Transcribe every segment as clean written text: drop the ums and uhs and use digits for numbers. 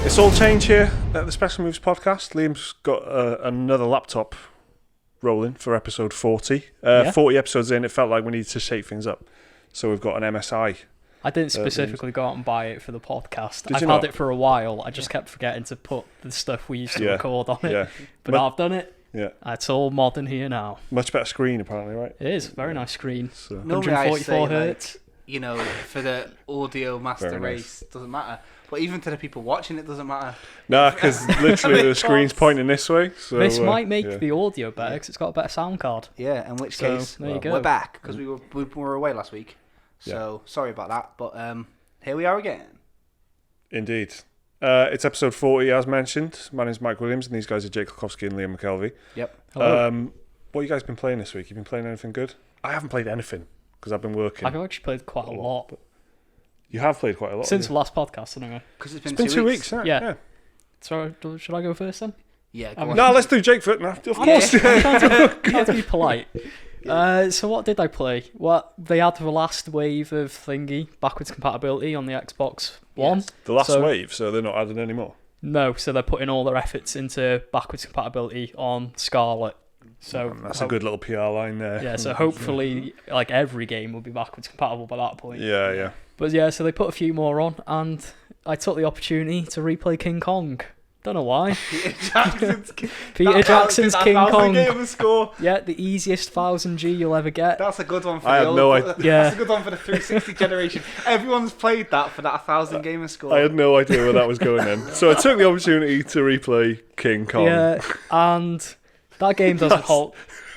It's all change here at the Special Moves podcast. Liam's got another laptop rolling for episode 40. 40 episodes in, it felt like we needed to shake things up. So we've got an MSI. I didn't specifically go out and buy it for the podcast. I've not? had it for a while. I just kept forgetting to put the stuff we used to record on it. Yeah. But now I've done it. Yeah. It's all modern here now. Much better screen, apparently, right? It is. Very nice screen. So. Normally 144 I say, hertz. for the audio master Very race, doesn't matter. But even to the people watching, it doesn't matter. Nah, because literally the screen's pointing this way. So, This might make the audio better because it's got a better sound card. Yeah, in which case, there you go. we're back because we were away last week. So sorry about that, but here we are again. Indeed. It's episode 40, as mentioned. My name's Mike Williams, and these guys are Jake Klokowski and Liam McKelvey. Yep. Hello. What have you guys been playing this week? You been playing anything good? I haven't played anything because I've been working. I've actually played quite a lot. You have played quite a lot Since the last podcast, anyway. Because it's been 2 weeks. Yeah. So, should I go first then? Yeah, No, let's do Jake first. No, of course. I'm trying to be polite. So what did I play? Well, they had the last wave of thingy, backwards compatibility on the Xbox One. Yes. The last wave, so they're not adding any more? No, so they're putting all their efforts into backwards compatibility on Scarlet. So that's a good little PR line there. Yeah, so hopefully like every game will be backwards compatible by that point. Yeah. But yeah, so they put a few more on, and I took the opportunity to replay King Kong. Don't know why. Peter Jackson's King Kong. Yeah, the easiest 1000G you'll ever get. That's a good one for That's a good one for the 360 generation. Everyone's played that for that 1000 gamer score. I had no idea where that was going then. So I took the opportunity to replay King Kong. Yeah, and that game doesn't hold.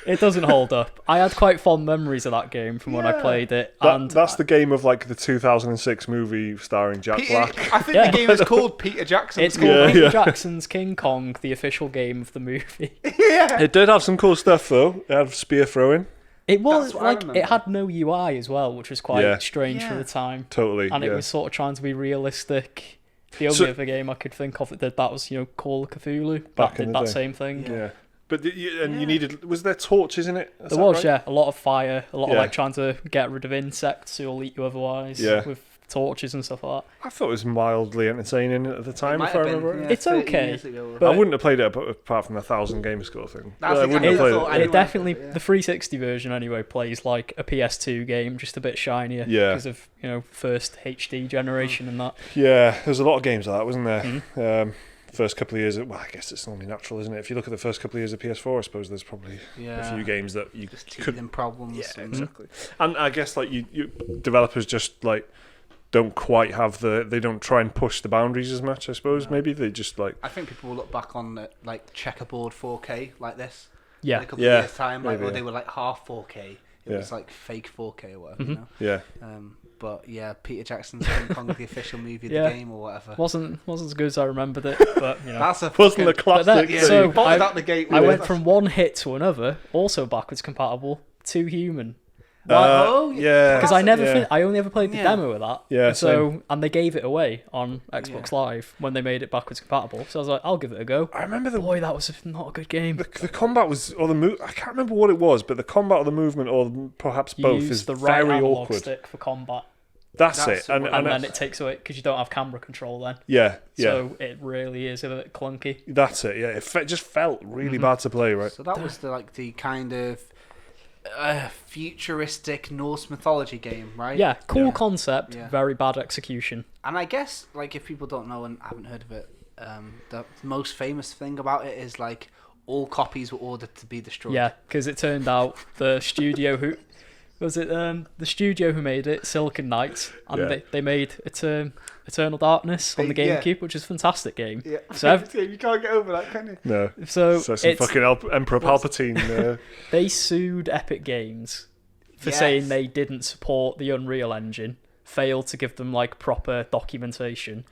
It doesn't hold up. I had quite fond memories of that game from when I played it. That's the game of like the 2006 movie starring Jack Black. I think the game is called Peter Jackson's. It's called Peter Jackson's King Kong, the official game of the movie. Yeah. It did have some cool stuff though. It had spear throwing. It was it had no UI as well, which was quite strange for the time. Totally. And it was sort of trying to be realistic. The only other game I could think of that did that was, Call of Cthulhu. Back in the day. Same thing. Yeah. But you needed, was there torches in it? There was, a lot of fire, a lot of trying to get rid of insects who will eat you otherwise with torches and stuff like that. I thought it was mildly entertaining at the time, if I remember. It's okay. But I wouldn't have played it apart from the 1000 gamer score thing. I wouldn't have played it. It definitely, the 360 version anyway, plays like a PS2 game, just a bit shinier because of, first HD generation and that. Yeah, there's a lot of games like that, wasn't there? Mm-hmm. First couple of years, well, I guess it's only natural, isn't it? If you look at the first couple of years of PS4, I suppose there's probably a few games that you just could problems. Yeah, exactly. And I guess like you developers just like don't quite have they don't try and push the boundaries as much. I suppose maybe they just like. I think people will look back on like checkerboard 4K like this. Yeah, in a couple of years time, like where they were like half 4K. It was like fake 4K or whatever. Yeah. But yeah, Peter Jackson's King Kong, the official movie of the game or whatever. Wasn't as good as I remembered it, but wasn't the classic. So I went from one hit to another, also backwards compatible, to human. Because I only ever played the demo of that. Yeah. And they gave it away on Xbox Live when they made it backwards compatible. So I was like, I'll give it a go. I remember that was not a good game. The combat was, or the move. I can't remember what it was, but the combat or the movement, or perhaps both, is the right very analog awkward. stick for combat. That's it. And then it takes away because you don't have camera control then. Yeah. So it really is a bit clunky. That's it. Yeah. It just felt really bad to play, right? So that was the kind of futuristic Norse mythology game, right? Yeah. Cool concept. Yeah. Very bad execution. And I guess like if people don't know and haven't heard of it, the most famous thing about it is like all copies were ordered to be destroyed. Yeah, because it turned out the studio who made it, Silicon Knights, and they made Eternal Darkness on the GameCube, which is a fantastic game. Yeah. So you can't get over that, can you? No. So some fucking Emperor Palpatine. They sued Epic Games for saying they didn't support the Unreal Engine, failed to give them like proper documentation,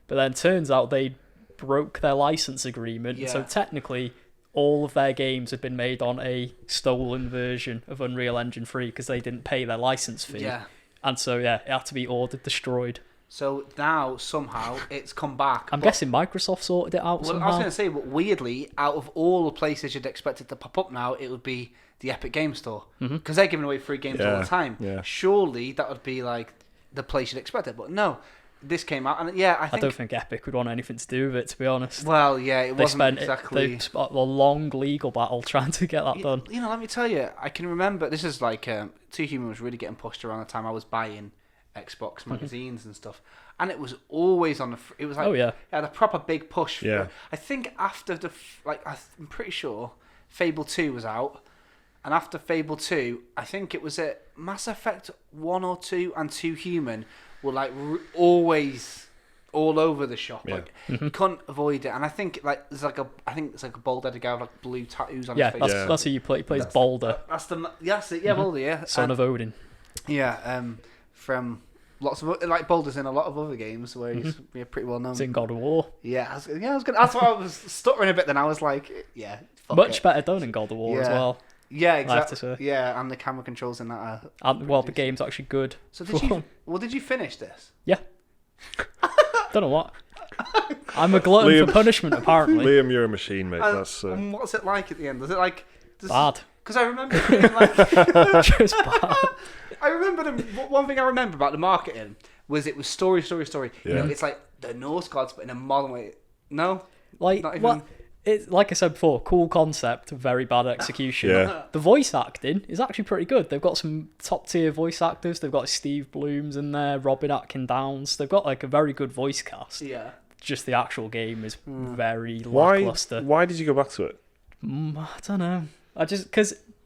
but then turns out they broke their license agreement. Yeah. So technically, all of their games had been made on a stolen version of Unreal Engine 3 because they didn't pay their license fee. Yeah. And so, it had to be ordered destroyed. So now, somehow, it's come back. I'm guessing Microsoft sorted it out somehow. I was going to say, but weirdly, out of all the places you'd expect it to pop up now, it would be the Epic Game Store. Because they're giving away free games all the time. Yeah. Surely that would be like the place you'd expect it. But no, this came out, and yeah, I don't think Epic would want anything to do with it, to be honest. Well, yeah, it wasn't exactly. They spent a long legal battle trying to get that done. You know, let me tell you, I can remember. This is like Too Human was really getting pushed around the time I was buying Xbox magazines and stuff, and it was always on the. It was like it had a proper big push. Yeah. I think after I'm pretty sure Fable 2 was out. And after Fable 2, I think it was at Mass Effect 1 or 2 and 2 Human were like always all over the shop. Like you couldn't avoid it. And I think there's like a bald-headed guy with like blue tattoos on his face. That's who you play. He plays Balder. That's it. Yeah, Balder. Yeah, son of Odin. Yeah, from lots of like Balder's in a lot of other games where he's pretty well known. He's in God of War. Yeah, I was gonna. That's why I was stuttering a bit. Then I was like, yeah, much better done in God of War as well. Yeah, exactly. Yeah, and the camera controls in that are the game's actually good. So did you finish this? Yeah. Don't know what. I'm a glutton for punishment, apparently. Liam, you're a machine, mate. And what's it like at the end? Was it like bad? Because I remember it being like just bad. I remember one thing I remember about the marketing was it was story. Yeah. You know, it's like the Norse gods, but in a modern way. No, like not even... what? It's like I said before, cool concept, very bad execution. Yeah. The voice acting is actually pretty good. They've got some top tier voice actors. They've got Steve Blooms in there, Robin Atkin Downs. They've got like a very good voice cast. Yeah. Just the actual game is very lackluster. Why did you go back to it? I don't know.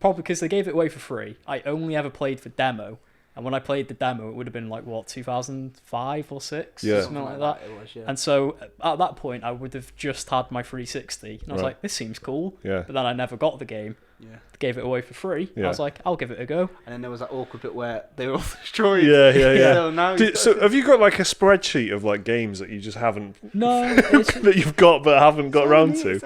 Probably because they gave it away for free. I only ever played for demo. And when I played the demo, it would have been like, 2005 or 6? Yeah. Something like that. It was, yeah. And so at that point, I would have just had my 360. And I was like, this seems cool. Yeah. But then I never got the game. Yeah. Gave it away for free. Yeah. I was like, I'll give it a go. And then there was that awkward bit where they were all destroyed. Yeah. So have you got like a spreadsheet of like games that you just haven't... No. that you've got but haven't got around to?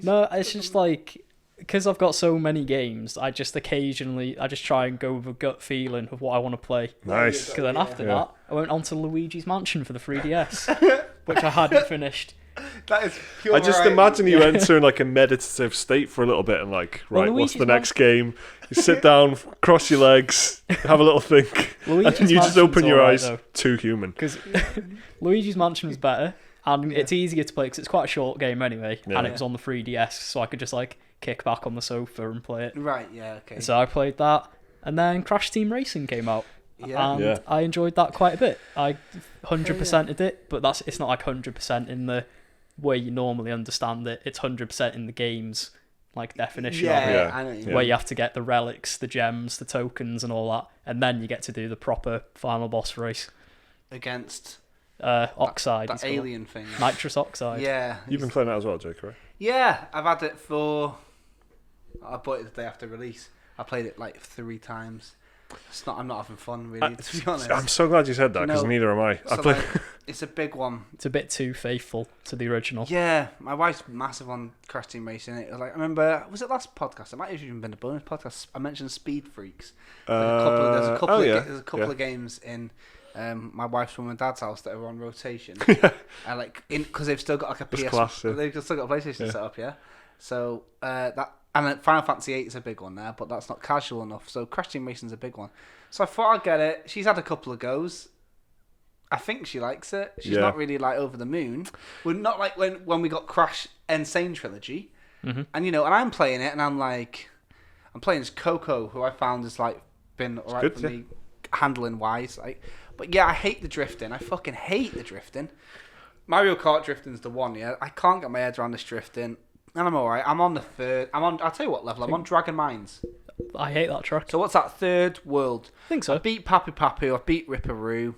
No, it's just like... Because I've got so many games, I just try and go with a gut feeling of what I want to play. Nice. Because then after that, I went on to Luigi's Mansion for the 3DS, which I hadn't finished. That is pure. I just imagine you enter in like a meditative state for a little bit and like, right, what's the next game? You sit down, cross your legs, have a little think, and you just open your eyes. Too Human. Because Luigi's Mansion was better, and it's easier to play because it's quite a short game anyway, and it was on the 3DS, so I could just like kick back on the sofa and play it. Right, yeah, okay. So I played that, and then Crash Team Racing came out. Yeah. And I enjoyed that quite a bit. I 100%ed it, but it's not like 100% in the way you normally understand it. It's 100% in the game's like definition of it. I know where you have to get the relics, the gems, the tokens, and all that, and then you get to do the proper final boss race against Oxide. That alien thing. Nitrous Oxide. Yeah. You've been playing that as well, Jake, right? Yeah, I've had it for... I bought it the day after release. I played it like 3 times. I'm not having fun, really, to be honest. I'm so glad you said that, because neither am I. It's a big one. It's a bit too faithful to the original. Yeah, my wife's massive on Crash Team Racing. It was like, I remember, was it last podcast? It might have even been a bonus podcast. I mentioned Speed Freaks. There's a couple of games in my wife's mum and dad's house that are on rotation. Because they've still got like a PS. They've still got a PlayStation set up, yeah. So and Final Fantasy VIII is a big one there, but that's not casual enough. So Crash Team Racing's a big one. So I thought I'd get it. She's had a couple of goes. I think she likes it. She's not really like over the moon. We're not like when we got Crash Insane Trilogy, and and I'm playing it, and I'm playing as Coco, who I found has like been alright for me handling wise. But yeah, I hate the drifting. I fucking hate the drifting. Mario Kart drifting's the one. Yeah, I can't get my head around this drifting. And I'm alright. I'm on the third. I'll tell you what level. I'm on Dragon Mines. I hate that track. So what's that, third world? I think so. I beat Papu Papu. I beat Ripperoo.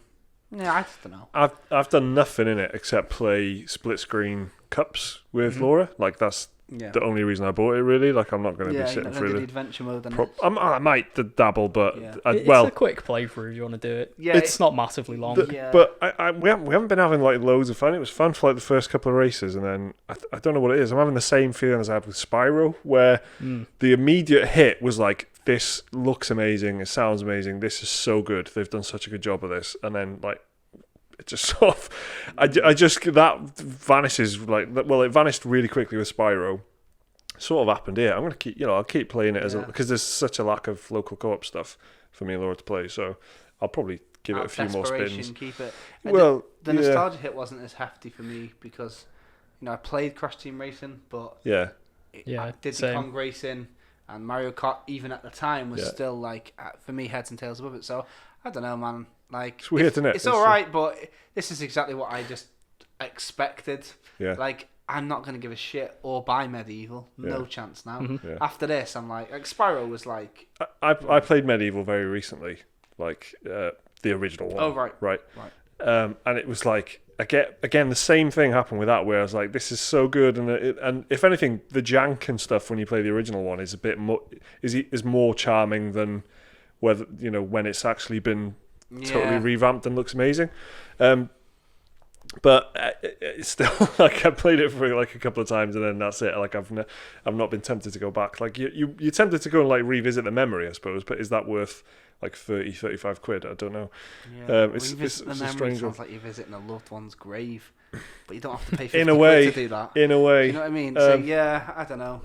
Yeah, I just don't know. I've done nothing in it except play split screen cups with Laura. Like that's the only reason I bought it. Really, like I'm not going to be sitting through the adventure mode. I might dabble, but it's a quick playthrough if you want to do it. Yeah, it's not massively long. But we haven't been having like loads of fun. It was fun for like the first couple of races, and then I don't know what it is. I'm having the same feeling as I had with Spyro, where the immediate hit was like, this looks amazing, it sounds amazing, this is so good, they've done such a good job of this, and then like it just sort of that vanishes. Like, well, it vanished really quickly with Spyro. Sort of happened here. I'm gonna keep, I'll keep playing it because there's such a lack of local co-op stuff for me and Laura to play, so I'll probably give it a few more spins. Keep it. Well, the nostalgia hit wasn't as hefty for me because, I played Crash Team Racing, but I did the Kong Racing, and Mario Kart even at the time was still like for me heads and tails above it. So I don't know, man. Like it's weird, isn't it? It's all right, but this is exactly what I just expected. Yeah. Like I'm not gonna give a shit or buy Medieval. No chance now. Mm-hmm. Yeah. After this, I'm like Spyro was like. I played Medieval very recently, like the original one. Oh right. And it was like again the same thing happened with that, where I was like, this is so good, and if anything, the jank and stuff when you play the original one is a bit more is more charming than whether when it's actually been totally revamped and looks amazing. But it's still like I played it for like a couple of times and then that's it. Like I've not been tempted to go back. Like you're tempted to go and like revisit the memory, I suppose. But is that worth like 30, 35 quid? I don't know. Yeah, it's the a memory strange sounds one. like you're visiting a loved one's grave, but you don't have to pay 50 in a way quid to do that. In a way, do you know what I mean? So yeah, I don't know.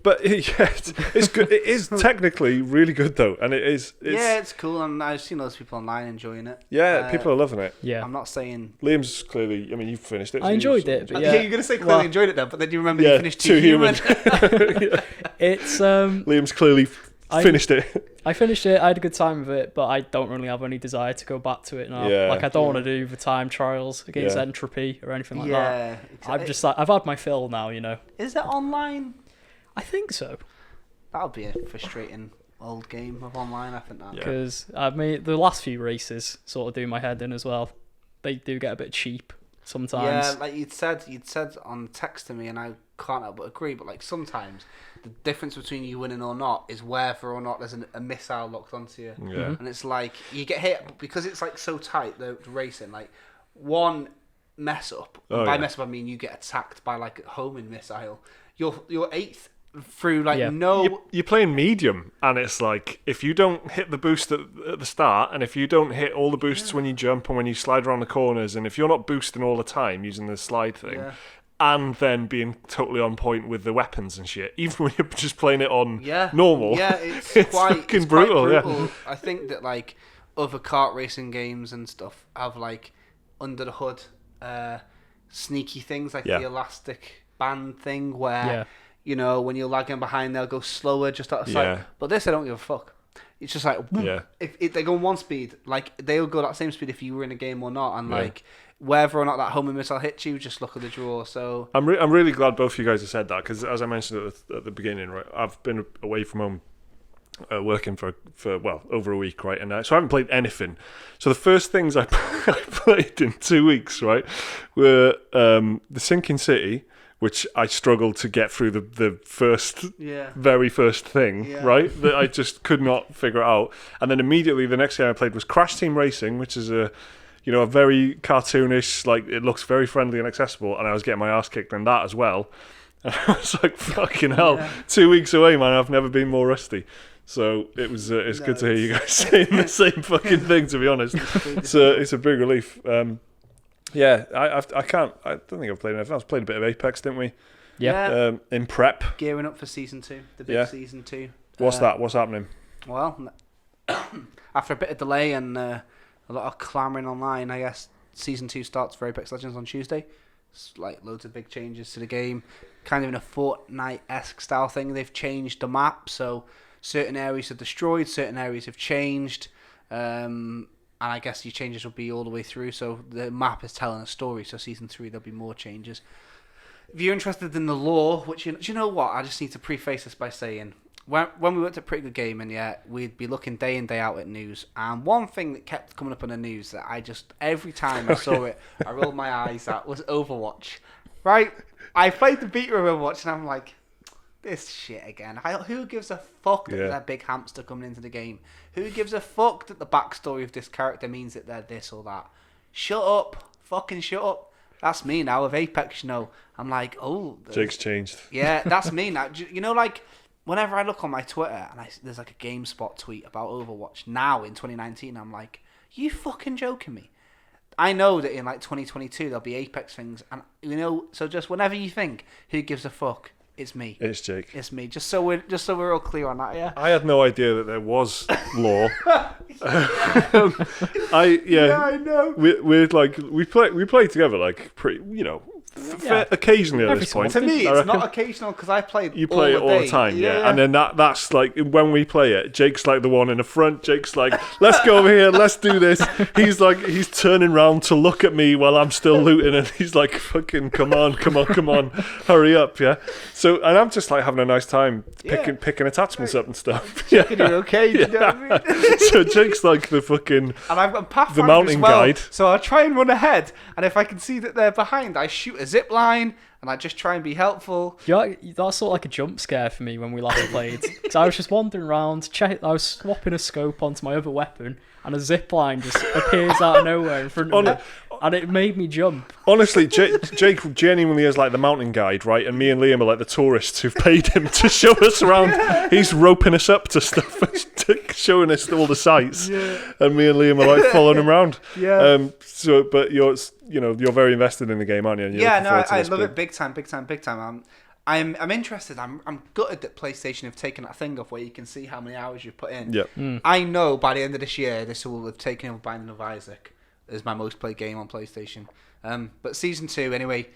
But it's good. It is technically really good though, and it's cool, and I've seen those people online enjoying it. Yeah, people are loving it. Yeah, I'm not saying Liam's clearly. I mean, you've finished it. I enjoyed it. But yeah, you're gonna say clearly enjoyed it then, but then you remember you finished Too Human. It's Liam's clearly finished it. I finished it. I had a good time with it, but I don't really have any desire to go back to it now. Yeah. Like I don't want to do the time trials against Entropy or anything like that. Exactly. I'm just like I've had my fill now. Is it online? I think so. That'll be a frustrating old game of online, I think that. Because I mean, the last few races sort of do my head in as well. They do get a bit cheap sometimes. Yeah, like you'd said on text to me, and I can't help but agree. But like sometimes the difference between you winning or not is whether or not there's a missile locked onto you. Yeah. And it's like you get hit because it's like so tight. The racing, like one mess up. Mess up, I mean you get attacked by like a homing missile. You're eighth. Through you're playing medium, and it's like if you don't hit the boost at the start, and if you don't hit all the boosts when you jump and when you slide around the corners, and if you're not boosting all the time using the slide thing, and then being totally on point with the weapons and shit, even when you're just playing it on normal, it's quite brutal. brutal. Yeah. I think that like other kart racing games and stuff have like under the hood sneaky things like the elastic band thing where. When you're lagging behind, they'll go slower just out of sight. Yeah. But this, I don't give a fuck. It's just like, if they go one speed, like they'll go that same speed if you were in a game or not. And like, whether or not that homing missile hits you, just look at the draw. So I'm really glad both of you guys have said that, because as I mentioned at the beginning, right, I've been away from home working for over a week, right, and so I haven't played anything. So the first things I played in 2 weeks, right, were The Sinking City, which I struggled to get through the first, very first thing, right? That I just could not figure out. And then immediately the next game I played was Crash Team Racing, which is a very cartoonish, like it looks very friendly and accessible. And I was getting my ass kicked in that as well. And I was like, fucking hell, 2 weeks away, man. I've never been more rusty. So it's good to hear you guys saying the same fucking thing. To be honest, it's a big relief. Yeah, I don't think I've played anything else. Played a bit of Apex, didn't we? Yeah. In prep. Gearing up for Season 2, the big Season 2. What's that? What's happening? Well, after a bit of delay and a lot of clamouring online, I guess Season 2 starts for Apex Legends on Tuesday. It's like loads of big changes to the game. Kind of in a Fortnite-esque style thing. They've changed the map, so certain areas have destroyed, certain areas have changed. And I guess these changes will be all the way through. So the map is telling a story. So Season 3, there'll be more changes. If you're interested in the lore, which do you know what? I just need to preface this by saying, when we went to Pretty Good Gaming, we'd be looking day in, day out at news. And one thing that kept coming up on the news that I just, every time I saw it, I rolled my eyes at was Overwatch. Right? I played the beta of Overwatch and I'm like, this shit again. Who gives a fuck that there's a big hamster coming into the game? Who gives a fuck that the backstory of this character means that they're this or that? Shut up. Fucking shut up. That's me now with Apex, I'm like, Jake's changed. Yeah, that's me now. Like, whenever I look on my Twitter and there's like a GameSpot tweet about Overwatch now in 2019, I'm like, you fucking joking me? I know that in like 2022 there'll be Apex things, and so just whenever you think, who gives a fuck? It's me. It's Jake. It's me. Just so we're all clear on that. Yeah. I had no idea that there was law. Yeah, I know. We play together like pretty, occasionally at this point. To me, I it's reckon. not occasional because I play. You play it all the time, yeah. And then that's like when we play it, Jake's like the one in the front. Jake's like, let's go over here, let's do this. He's turning round to look at me while I'm still looting, and he's like, fucking come on, hurry up, yeah. So, and I'm just like having a nice time picking attachments up and stuff. Checking you're okay. You know what I mean? So Jake's like the fucking and I've got Pathfinder the mountain as well, guide. So I'll try and run ahead, and if I can see that they're behind, I shoot a zip line, and I just try and be helpful. Yeah, that's sort of like a jump scare for me when we last played. Because I was just wandering around, I was swapping a scope onto my other weapon, and a zip line just appears out of nowhere in front of me, and it made me jump. Honestly, Jake genuinely is like the mountain guide, right? And me and Liam are like the tourists who've paid him to show us around. Yeah. He's roping us up to stuff, showing us all the sights, and me and Liam are like following him around. Yeah. But you're very invested in the game, aren't you? And I love it big time. I'm interested. I'm gutted that PlayStation have taken that thing off where you can see how many hours you've put in. Yeah. I know by the end of this year, this will have taken over Binding of Isaac as my most played game on PlayStation. But Season 2, anyway,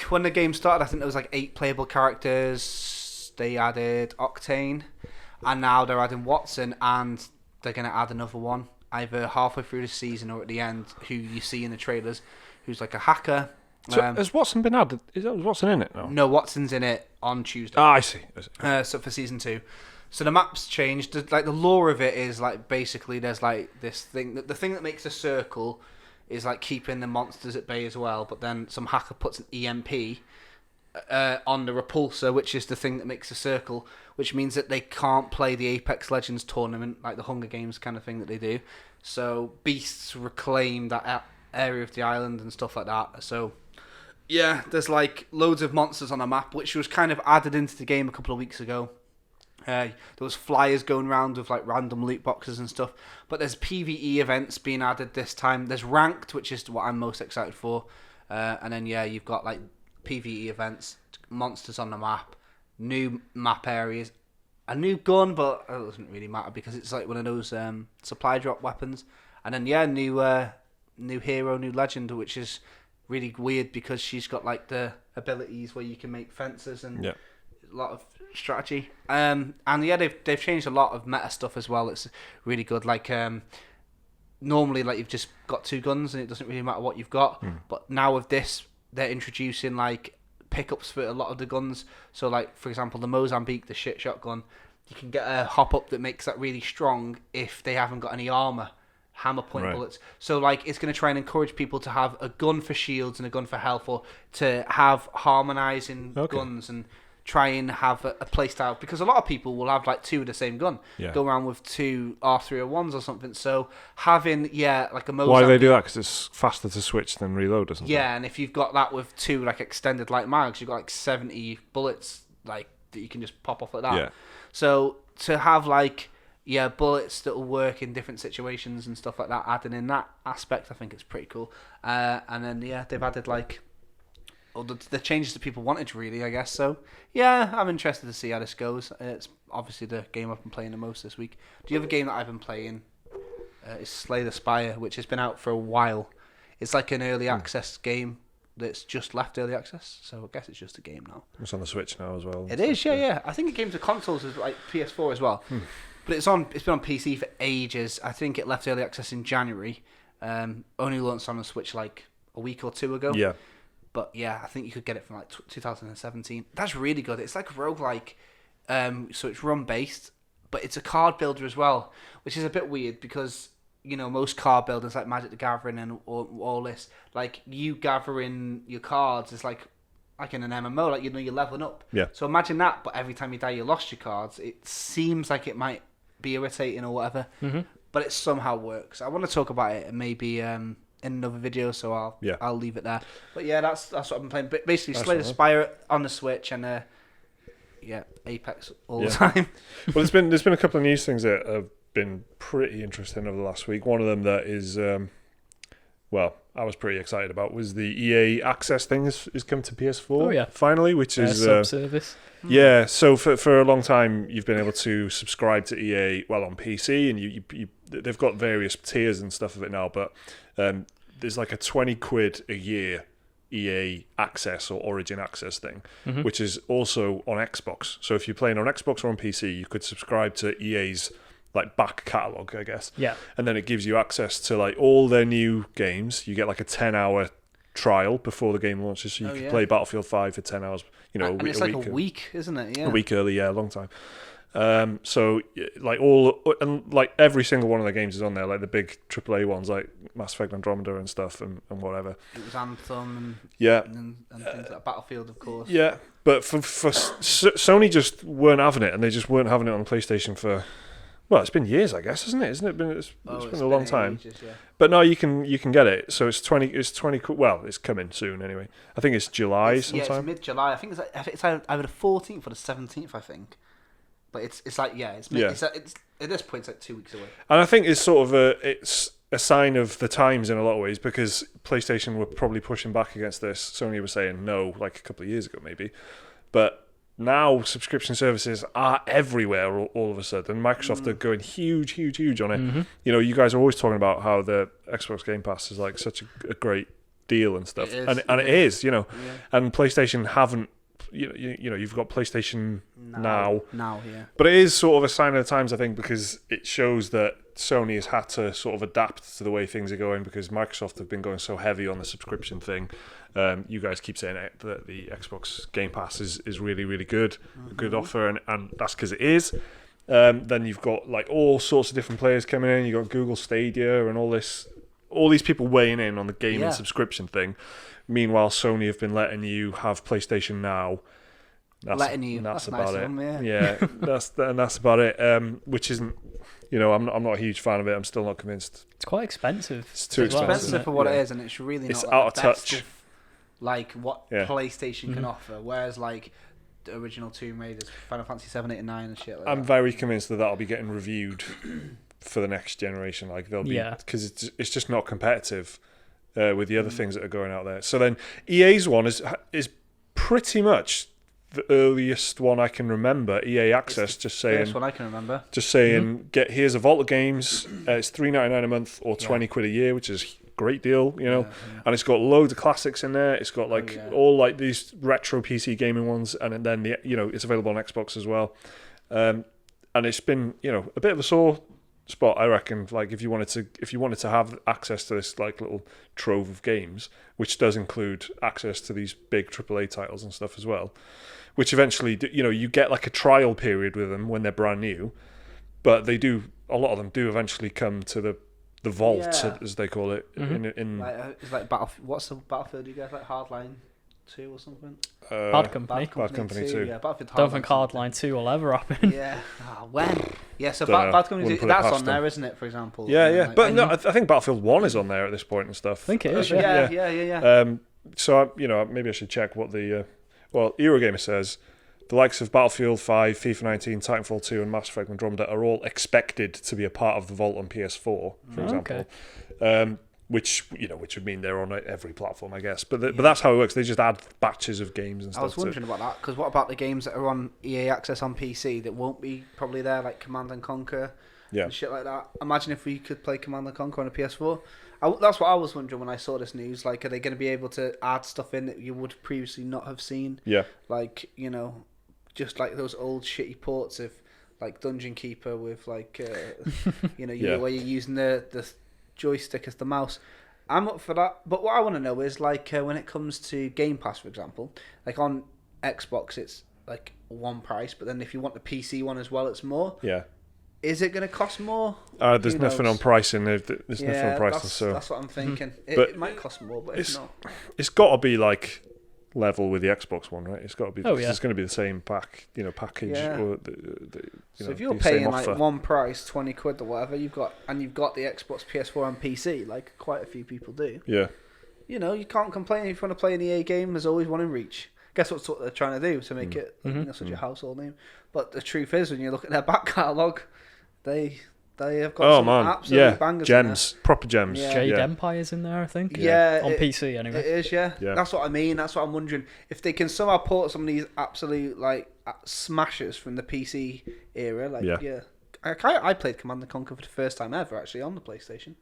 when the game started, I think there was like 8 playable characters. They added Octane, and now they're adding Watson, and they're going to add another one, either halfway through the season or at the end, who you see in the trailers, who's like a hacker. So has Watson been added? Is Watson in it now? No, Watson's in it on Tuesday. I see. So for Season 2. So the map's changed. The lore of it is like basically there's like this thing. The thing that makes a circle is like keeping the monsters at bay as well. But then some hacker puts an EMP on the repulsor, which is the thing that makes a circle, which means that they can't play the Apex Legends tournament, like the Hunger Games kind of thing that they do. So beasts reclaim that area of the island and stuff like that. So yeah, there's like loads of monsters on the map, which was kind of added into the game a couple of weeks ago. There was flyers going around with like random loot boxes and stuff, but there's PvE events being added this time. There's ranked, which is what I'm most excited for, and then you've got like PvE events, monsters on the map, new map areas, a new gun, but it doesn't really matter because it's like one of those supply drop weapons, and then new hero, new legend, which is really weird because she's got like the abilities where you can make fences and a lot of strategy. And they've changed a lot of meta stuff as well. It's really good. Like normally, like you've just got 2 guns and it doesn't really matter what you've got. But now with this, they're introducing like pickups for a lot of the guns. So like for example, the Mozambique, the shit shotgun, you can get a hop up that makes that really strong if they haven't got any armor. Hammer point bullets. So like it's going to try and encourage people to have a gun for shields and a gun for health, or to have harmonizing guns and try and have a play style, because a lot of people will have like 2 of the same gun, go around with 2 R301s or something. So having like a Mozambique, why do they do that? Because it's faster to switch than reload or something. Yeah, and if you've got that with 2 like extended light mags, you've got like 70 bullets like that you can just pop off like that. So to have like bullets that will work in different situations and stuff like that, adding in that aspect, I think it's pretty cool. And then they've added like the changes that people wanted, really, I guess. So I'm interested to see how this goes. It's obviously the game I've been playing the most this week. The other game that I've been playing is Slay the Spire, which has been out for a while. It's like an early access game that's just left early access, so I guess it's just a game now. It's on the Switch now as well. It is, I think it came to consoles as like PS4 as well. But it's been on PC for ages. I think it left early access in January. Only launched on the Switch like a week or 2 ago. Yeah. But I think you could get it from like 2017. That's really good. It's like a roguelike. So it's run based, but it's a card builder as well, which is a bit weird because most card builders like Magic the Gathering and all this, like you gathering your cards is like in an MMO, like you're leveling up. Yeah. So imagine that, but every time you die, you lost your cards. It seems like it might be irritating or whatever, but it somehow works. I want to talk about it and maybe in another video, so I'll leave it there. But that's what I've been playing. But basically, Slay the Spire on the Switch and Apex all the time. Well, there's been a couple of news things that have been pretty interesting over the last week. One of them that is well, I was pretty excited about was the EA Access thing is come to PS4. Oh, yeah. Finally, which is sub-service. Yeah, so for a long time you've been able to subscribe to EA on PC, and you they've got various tiers and stuff of it now, but there's like a 20 quid a year EA Access or Origin Access thing, which is also on Xbox. So if you're playing on Xbox or on PC, you could subscribe to EA's like back catalogue, I guess. Yeah. And then it gives you access to like all their new games. You get like a 10-hour trial before the game launches, so you can play Battlefield 5 for 10 hours. And it's like a week, isn't it? Yeah. A week early, a long time. So like every single one of the games is on there, like the big AAA ones, like Mass Effect Andromeda and stuff, and whatever. It was Anthem, and things like Battlefield, of course. Yeah, but for Sony just weren't having it, and they just weren't having it on PlayStation for. Well, it's been years, I guess, hasn't it? It's been a long time. Ages, yeah. But no, you can get it. So it's 20. Well, it's coming soon anyway. I think it's July sometime. Yeah, it's mid-July. I think it's either the 14th or the 17th. I think. But it's like it's at this point it's like 2 weeks away. And I think it's sort of a sign of the times in a lot of ways, because PlayStation were probably pushing back against this. Sony was saying no like a couple of years ago maybe, but now subscription services are everywhere all of a sudden. Microsoft are going huge on it. You know, you guys are always talking about how the Xbox Game Pass is like such a great deal and stuff, and it is, you know. Yeah. And PlayStation haven't. You know, you've got PlayStation now, yeah. But it is sort of a sign of the times, I think, because it shows that Sony has had to sort of adapt to the way things are going, because Microsoft have been going so heavy on the subscription thing. You guys keep saying that the Xbox Game Pass is really, really good, a good offer, and that's because it is. Then you've got like all sorts of different players coming in. You've got Google Stadia and all these people weighing in on the gaming subscription thing. Meanwhile, Sony have been letting you have PlayStation Now. That's about it. That's about it. Which isn't, you know, I'm not a huge fan of it. I'm still not convinced. It's quite expensive. It's too expensive for what it is, and it's really it's not out like of touch. Of, like what PlayStation can offer. Whereas like the original Tomb Raiders, Final Fantasy 7, 8, and 9, and shit like that. I'm very convinced that'll be getting reviewed for the next generation. Like they'll be, because it's just not competitive. With the other things that are going out there. So then EA's one is pretty much the earliest one I can remember. EA Access, just saying. First one I can remember. Just saying, here's a vault of games. It's $3.99 a month or 20 quid a year, which is a great deal, you know. Yeah. And it's got loads of classics in there. It's got like all like these retro PC gaming ones, and then it's available on Xbox as well. And it's been a bit of a sore spot, I reckon. Like if you wanted to have access to this like little trove of games, which does include access to these big AAA titles and stuff as well, which eventually you get like a trial period with them when they're brand new, but a lot of them do eventually come to the vault, as they call it. It's like what's the Battlefield you guys like, Hardline 2 or something? Bad Company 2. Yeah, don't think Hardline 2 will ever happen. Yeah. when? Yeah, so Bad Company 2, that's on there, isn't it, for example? Yeah. Like, but no, I think Battlefield 1 is on there at this point and stuff. I think it is, yeah. So, maybe I should check what the... Eurogamer says, the likes of Battlefield 5, FIFA 19, Titanfall 2 and Mass Effect Andromeda are all expected to be a part of the vault on PS4, for example. Okay. Which would mean they're on every platform, I guess. But that's how it works. They just add batches of games and stuff. I was wondering about that, because what about the games that are on EA Access on PC that won't be probably there, like Command and Conquer and shit like that? Imagine if we could play Command and Conquer on a PS4. That's what I was wondering when I saw this news. Like, are they going to be able to add stuff in that you would previously not have seen? Yeah. Like, just like those old shitty ports of like Dungeon Keeper with like, where you're using the joystick as the mouse. I'm up for that, but what I want to know is like when it comes to Game Pass, for example, like on Xbox it's like one price, but then if you want the PC one as well, it's more. Yeah. Is it going to cost more? There's nothing on pricing. There's nothing on pricing. So that's what I'm thinking. It might cost more, but if not, it's got to be like level with the Xbox one, right? It's got to be. Oh, it's going to be the same package. Yeah. Or so if you're paying like one price, 20 quid or whatever, you've got the Xbox, PS4, and PC, like quite a few people do. Yeah. You can't complain if you want to play an EA game. There's always one in reach. Guess what they're trying to do to make it such a household name. But the truth is, when you look at their back catalogue, they They have got some absolute bangers gems, proper gems. Yeah. Jade Empire's in there, I think. Yeah, on PC anyway. It is, yeah. That's what I mean. That's what I'm wondering. If they can somehow port some of these absolute like smashers from the PC era, I played Command & Conquer for the first time ever actually on the PlayStation.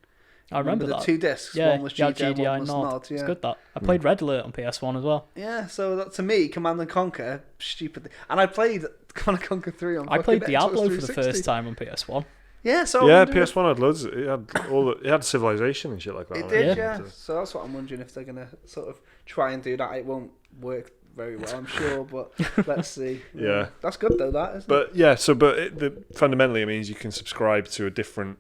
I remember the that. 2 discs. Yeah, one was GDI, one was Nod. It's good that. I played Red Alert on PS1 as well. Yeah, so that, to me, Command & Conquer, stupid. And I played Command & Conquer 3 on. I played Diablo for the first time on PS1. Yeah, so PS1 had loads. It had Civilization and shit like that. It did, yeah. So that's what I'm wondering if they're gonna sort of try and do that. It won't work very well, I'm sure, but let's see. Yeah, that's good though. That isn't it? Fundamentally, it means you can subscribe to a different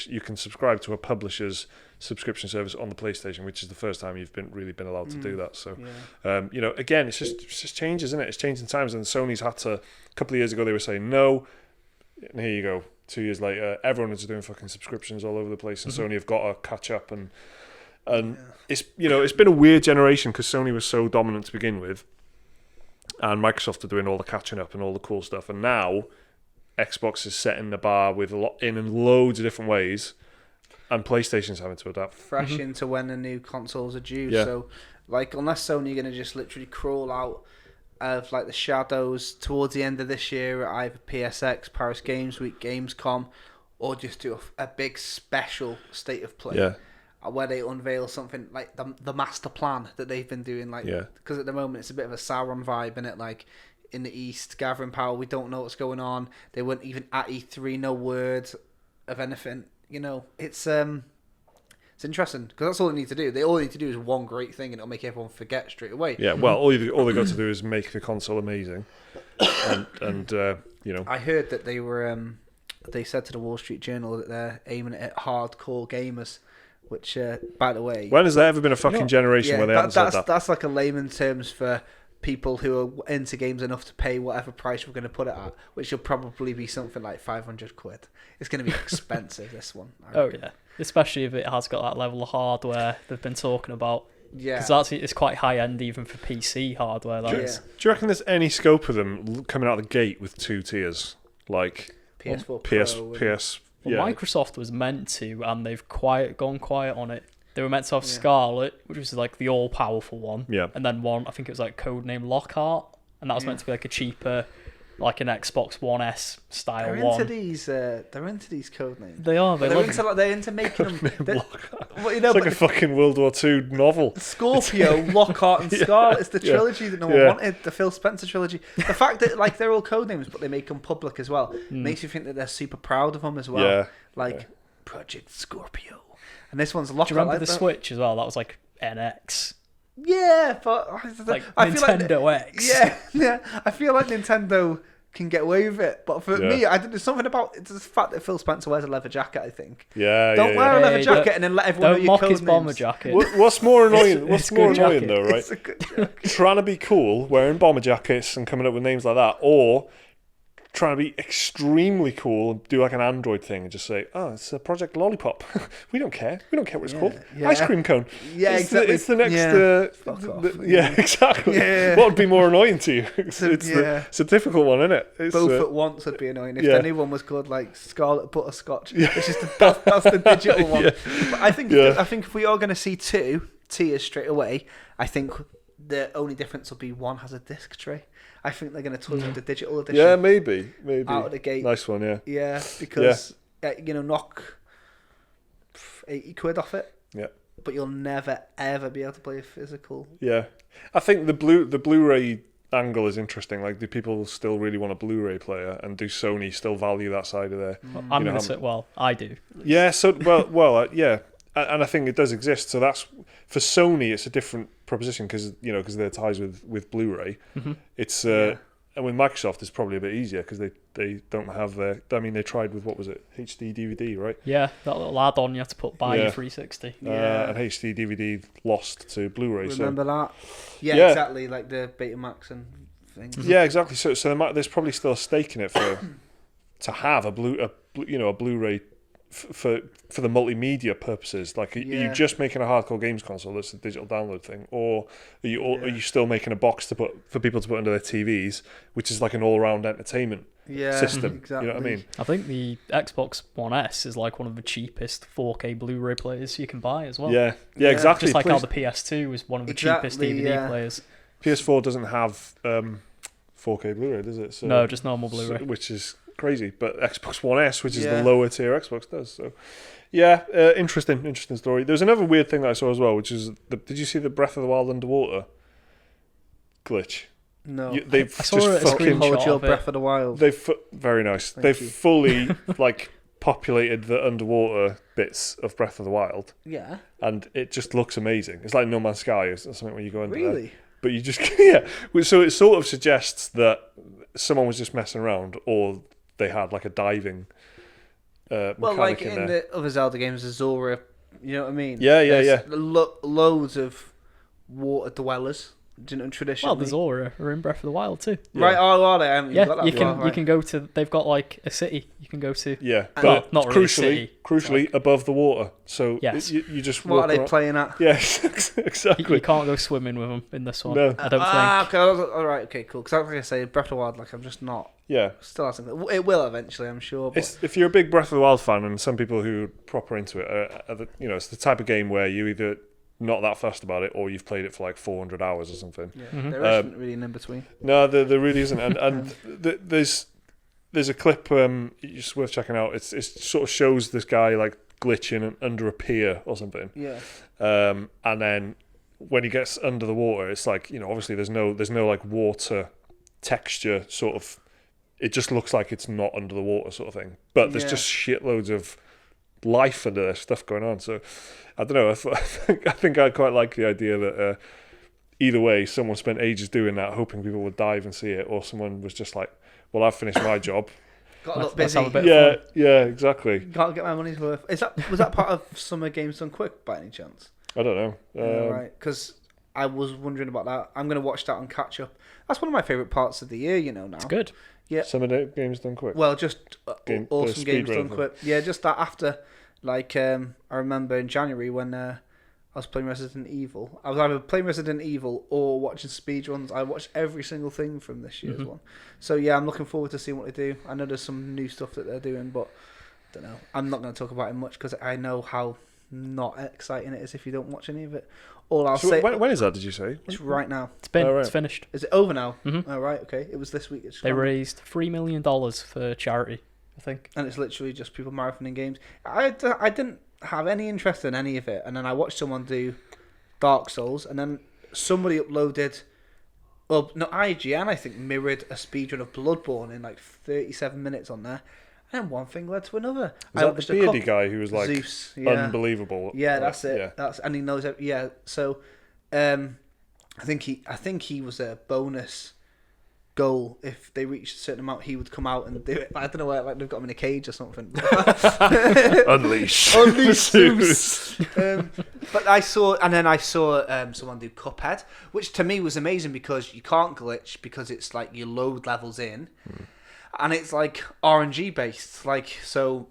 You can subscribe to a publisher's subscription service on the PlayStation, which is the first time you've really been allowed to do that. So, again, it's just changes, isn't it? It's changing times, and Sony's had to. A couple of years ago, they were saying no, and here you go. 2 years later, everyone is doing fucking subscriptions all over the place, and Sony have got to catch up. And it's it's been a weird generation because Sony was so dominant to begin with, and Microsoft are doing all the catching up and all the cool stuff. And now Xbox is setting the bar with in loads of different ways, and PlayStation's having to adapt. Fresh into when the new consoles are due. Yeah. So, unless Sony are going to just literally crawl out of the shadows towards the end of this year at either PSX, Paris Games Week, Gamescom, or just do a big special state of play where they unveil something like the master plan that they've been doing. Because at the moment it's a bit of a Sauron vibe in it, in the East, gathering power. We don't know what's going on. They weren't even at E3, no words of anything. It's interesting because that's all they need to do. All they need to do is one great thing, and it'll make everyone forget straight away. Yeah, well, all they got to do is make the console amazing, and I heard that they were. They said to the Wall Street Journal that they're aiming at hardcore gamers, which, by the way, when has there ever been a fucking generation where they haven't said that? That's like a layman terms for people who are into games enough to pay whatever price we're going to put it at, which will probably be something like 500 quid. It's going to be expensive, this one. Oh, yeah. Especially if it has got that level of hardware they've been talking about. Yeah. Because it's quite high-end even for PC hardware. Do you reckon there's any scope of them coming out of the gate with 2 tiers? Like PS4 PS. Microsoft was meant to, and they've gone quiet on it. They were meant to have Scarlet, which was the all-powerful one. Yeah. And then one, I think it was Codename Lockhart, and that was meant to be a cheaper, an Xbox One S style they're one. They're into these code names. They are. They're into making them. It's a fucking World War II novel. Scorpio, Lockhart, and Scarlet. It's the trilogy that no one wanted. The Phil Spencer trilogy. The fact that they're all code names, but they make them public as well, makes you think that they're super proud of them as well. Yeah. Project Scorpio. And this one's Lockhart. Do you remember the Switch as well? That was NX. Yeah, but I feel Nintendo X. Yeah. I feel like Nintendo can get away with it, but for me, there's something about it's the fact that Phil Spencer wears a leather jacket. I think. Yeah. Don't wear a leather jacket and then let everyone know your code names. Don't mock his bomber jacket. What's more annoying? What's more annoying though, right? It's a good jacket. Trying to be cool, wearing bomber jackets and coming up with names like that, or trying to be extremely cool and do an Android thing and just say, oh, it's a Project Lollipop. We don't care what it's called. Yeah. Ice cream cone. Yeah, exactly. It's the next... Fuck off. Exactly. Yeah. What would be more annoying to you? It's a difficult one, isn't it? Both at once would be annoying. If the new one was called Scarlet Butterscotch, which is that's the digital one. But I think if we are going to see 2 tiers straight away, I think the only difference will be one has a disc tray. I think they're going to touch the digital edition. Yeah, maybe. Out of the gate. Nice one, yeah. Yeah, because, knock 80 quid off it. Yeah. But you'll never, ever be able to play a physical. Yeah. I think the Blu-ray angle is interesting. Do people still really want a Blu-ray player? And do Sony still value that side of their... I'm going to say, I do. Yeah, yeah. And I think it does exist. So that's... For Sony, it's a different proposition because their ties with Blu-ray. Mm-hmm. It's and with Microsoft, it's probably a bit easier because they don't have their. I mean, they tried with what was it, HD DVD, right? Yeah, that little add-on you have to put by your 360. And HD DVD lost to Blu-ray. Remember that? Yeah, exactly. Like the Betamax and things. Yeah, exactly. So there's probably still a stake in it to have a Blu-ray. For the multimedia purposes, are you just making a hardcore games console that's a digital download thing, or are you still making a box for people to put under their TVs, which is an all-round entertainment system. Exactly. You know what I mean? I think the Xbox One S is like one of the cheapest 4K Blu-ray players you can buy as well. Yeah, exactly. Just like how the PS2 was one of the cheapest DVD players. PS4 doesn't have 4K Blu-ray, does it? So, no, just normal Blu-ray. Which is crazy. But Xbox One S, which is the lower tier Xbox, does. So, yeah, interesting story. There's another weird thing that I saw as well, which is did you see the Breath of the Wild underwater glitch? No, I saw a screenshot your of it. Breath of the Wild. Very nice. Thank They've you. fully populated the underwater bits of Breath of the Wild. Yeah. And it just looks amazing. It's like No Man's Sky or something when you go into there. Really? But you just so it sort of suggests that someone was just messing around, or they had like a diving mechanic like in there. the other Zelda games, Azora, you know what I mean? Yeah. There's loads of water dwellers. Do you know, traditionally? Well, there's Aura are in Breath of the Wild too. Yeah. Right? Oh, are they? I haven't even got that you far, can right. you can go to. They've got like a city you can go to. Yeah, Well, but not really a city. crucially above the water. So Yes. you just What walk are they around. playing at? Yes, exactly. You can't go swimming with them in this one. No. I don't think. Okay, all right, okay, cool. Because like I say, Breath of the Wild, like I'm just not. Yeah. Still hasn't. It will eventually, I'm sure. But If you're a big Breath of the Wild fan, and some people who are proper into it, it's the type of game where you either not that fussed about it, or you've played it for like 400 hours or something. yeah, there isn't really an in between. No, there really isn't, and there's a clip it's worth checking out. It sort of shows this guy like glitching under a pier or something. Yeah. And then when he gets under the water, it's like, obviously there's no like water texture sort of. It just looks like it's not under the water sort of thing. But there's just shitloads of life under there, stuff going on. So I don't know. I think I quite like the idea that either way, someone spent ages doing that, hoping people would dive and see it, or someone was just like, "Well, I've finished my job." Got a lot Let's busy. have a bit of fun. Yeah, exactly. Can't get my money's worth. Was that part of Summer Games Done Quick by any chance? I don't know. Right, because I was wondering about that. I'm going to watch that and catch up. That's one of my favourite parts of the year, now. It's good. Yeah. Some of the games done quick. Well, just awesome speed games done run. quick. Yeah, just that after, I remember in January when I was playing Resident Evil. I was either playing Resident Evil or watching speedruns. I watched every single thing from this year's one. So yeah, I'm looking forward to seeing what they do. I know there's some new stuff that they're doing, but I don't know. I'm not going to talk about it much because I know how not exciting it is if you don't watch any of it. All I'll say. When is that? Did you say? It's right now. It's finished. Is it over now? Mhm. Oh, right, okay. It was this week. They raised $3 million for charity, I think. And it's literally just people marathoning games. I didn't have any interest in any of it, and then I watched someone do Dark Souls, and then somebody uploaded. Well, no, IGN I think mirrored a speedrun of Bloodborne in like 37 minutes on there, and then one thing led to another. Is that the beardy guy who was like Zeus? unbelievable? Yeah, that's it. Yeah. And he knows. Yeah, so I think he was a bonus goal. If they reached a certain amount, he would come out and do it. I don't know where, like they've got him in a cage or something. Unleash Zeus. But I saw someone do Cuphead, which to me was amazing because you can't glitch because it's like you load levels in, and it's like RNG based. Like, so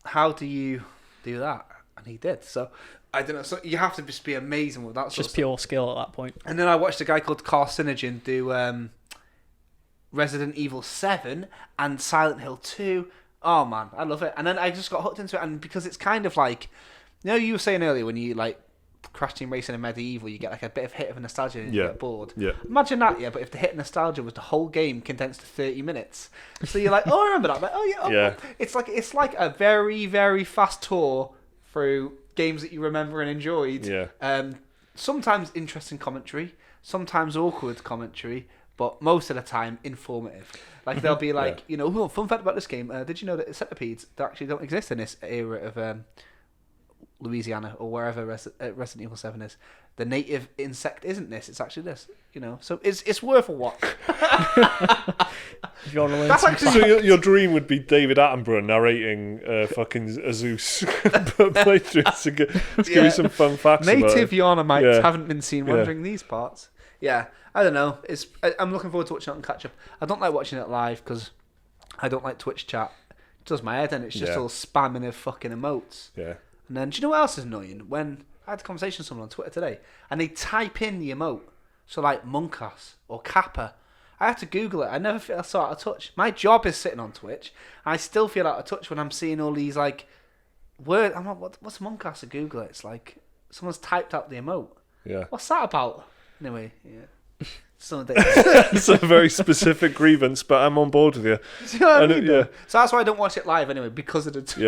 how do you do that? And he did. So I don't know. So you have to just be amazing with that. It's sort just of pure skill at that point. stuff. And then I watched a guy called Carcinogen do Resident Evil 7 and Silent Hill 2. Oh man, I love it. And then I just got hooked into it, and because it's kind of like, you were saying earlier when you like Crash Team Racing and Medieval, you get like a bit of hit of nostalgia and you get bored. Yeah. Imagine that, but if the hit of nostalgia was the whole game condensed to 30 minutes. So you're like, oh, I remember that. Like, oh yeah, Yeah. It's like a very, very fast tour through games that you remember and enjoyed. Yeah. Sometimes interesting commentary, sometimes awkward commentary, but most of the time informative. Like they'll be like, fun fact about this game. Did you know that centipedes actually don't exist in this era of Louisiana or wherever Resident Evil 7 is? The native insect isn't this; it's actually this. So it's worth a watch. If you want to learn That's some actually- So your dream would be David Attenborough narrating fucking a Zeus playthrough to give you some fun facts. Native about it. Yawner haven't been seen wandering these parts. Yeah, I don't know. I'm looking forward to watching it and catch up. I don't like watching it live because I don't like Twitch chat. It does my head in. It's just all spamming of fucking emotes. Yeah. And then, do you know what else is annoying? When I had a conversation with someone on Twitter today, and they type in the emote, so like Monkas or Kappa, I had to Google it. I never feel so out of touch. My job is sitting on Twitch. I still feel out of touch when I'm seeing all these like words. I'm like, what's Monk has to Google it? It's like someone's typed out the emote. Yeah. What's that about? Anyway, yeah. It's a very specific grievance, but I'm on board with you. So that's why I don't watch it live anyway, because of the Twitch.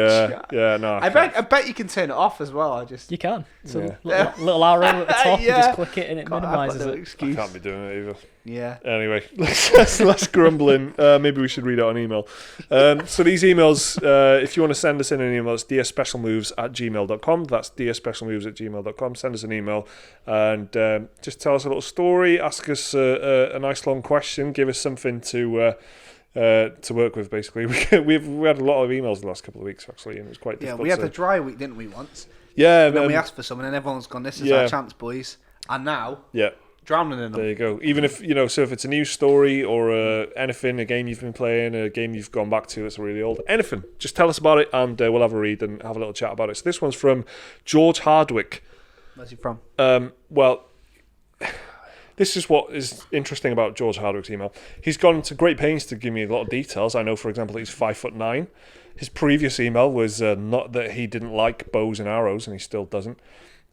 No. I bet you can turn it off as well. You can. It's a little arrow at the top. You just click it and it minimises it. I can't be doing it either. Yeah. Anyway, less grumbling. Maybe we should read out an email. So these emails, if you want to send us in an email, it's dearspecialmoves@gmail.com. That's dearspecialmoves@gmail.com. Send us an email and just tell us a little story. Ask us a nice long question. Give us something to work with. Basically, we had a lot of emails the last couple of weeks actually, and it was quite difficult. Yeah, we had the dry week, didn't we? Once. Yeah. And then we asked for some, and then everyone's gone. This is our chance, boys. And now. Yeah. Drowning in them. There you go. Even if, so if it's a new story or anything, a game you've been playing, a game you've gone back to that's really old, anything, just tell us about it and we'll have a read and have a little chat about it. So this one's from George Hardwick. Where's he from? Well, this is what is interesting about George Hardwick's email. He's gone to great pains to give me a lot of details. I know, for example, he's 5'9". His previous email was not that he didn't like bows and arrows, and he still doesn't.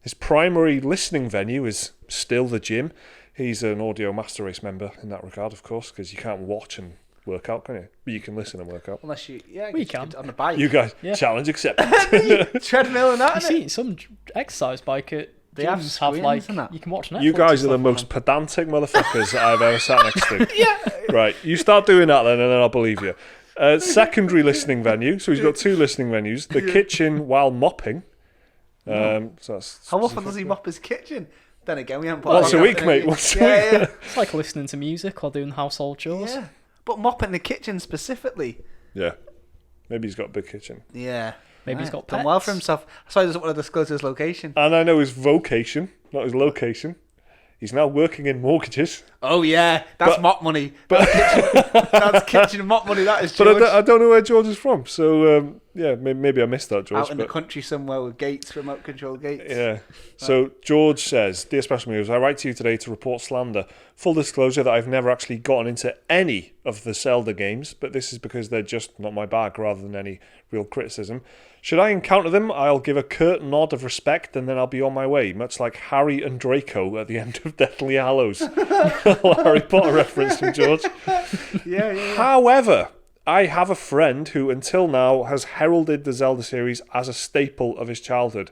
His primary listening venue is still the gym. He's an Audio Master Race member in that regard, of course, because you can't watch and work out, can you? But you can listen and work out. Unless you, we can. On the bike. You guys, challenge accepted. Treadmill and that. You see, some exercise bike at gyms have like, you can watch Netflix. You guys are the most pedantic motherfuckers that I've ever sat next to. Right, you start doing that then, and then I'll believe you. Secondary listening venue. So he's got two listening venues. The kitchen while mopping. So that's how often does he mop his kitchen? Then again, we haven't put once a week, mate. Once a week. It's like listening to music or doing household chores. Yeah, but mopping the kitchen specifically. Yeah, maybe he's got a big kitchen. Yeah, maybe he's got pets. Done well for himself. That's why he doesn't want to disclose his location. And I know his vocation, not his location. He's now working in mortgages. Oh yeah, that's mop money. That's kitchen mop money. That is George. But I don't know where George is from. So maybe I missed that, George. Out in the country somewhere with gates, remote control gates. Yeah. So George says, "Dear Special Moves, I write to you today to report slander. Full disclosure that I've never actually gotten into any of the Zelda games, but this is because they're just not my bag rather than any real criticism. Should I encounter them, I'll give a curt nod of respect and then I'll be on my way, much like Harry and Draco at the end of Deathly Hallows." Harry Potter reference from George. Yeah. However, I have a friend who until now has heralded the Zelda series as a staple of his childhood.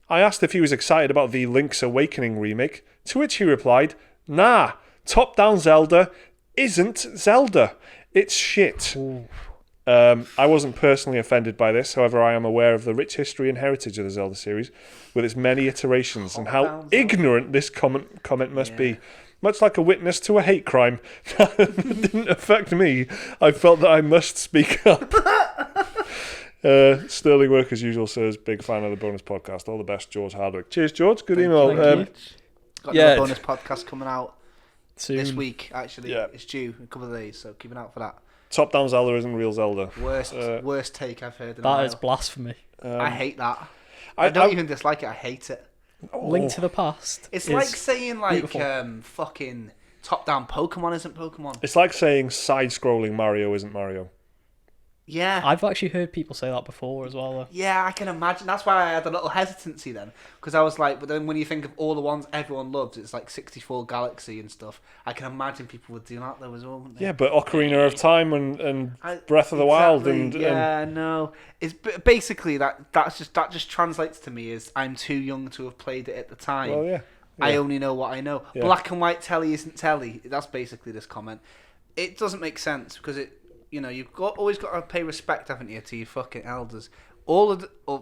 I asked if he was excited about the Link's Awakening remake, to which he replied, "Nah, top-down Zelda isn't Zelda. It's shit." I wasn't personally offended by this, however I am aware of the rich history and heritage of the Zelda series, with its many iterations, and how ignorant this comment must be. Much like a witness to a hate crime. That didn't affect me. I felt that I must speak up. Sterling work as usual, says, big fan of the bonus podcast. All the best, George Hardwick. Cheers, George. Good email. Got another bonus podcast coming out soon. This week, actually. Yeah. It's due in a couple of days, so keep an eye out for that. Top down Zelda isn't real Zelda. Worst take I've heard. That is blasphemy. I hate that. I don't even dislike it. I hate it. Link to the Past. It's like saying fucking top down Pokemon isn't Pokemon. It's like saying side-scrolling Mario isn't Mario. Yeah. I've actually heard people say that before as well, though. Yeah, I can imagine. That's why I had a little hesitancy then. Because I was like, but then when you think of all the ones everyone loves, it's like 64 Galaxy and stuff. I can imagine people would do that though as well, wouldn't they? Yeah, but Ocarina of Time and Breath of the Wild and... no. It's basically that just translates to me as I'm too young to have played it at the time. Well, yeah. I only know what I know. Yeah. Black and white telly isn't telly. That's basically this comment. It doesn't make sense because you've always got to pay respect, haven't you, to your fucking elders. Or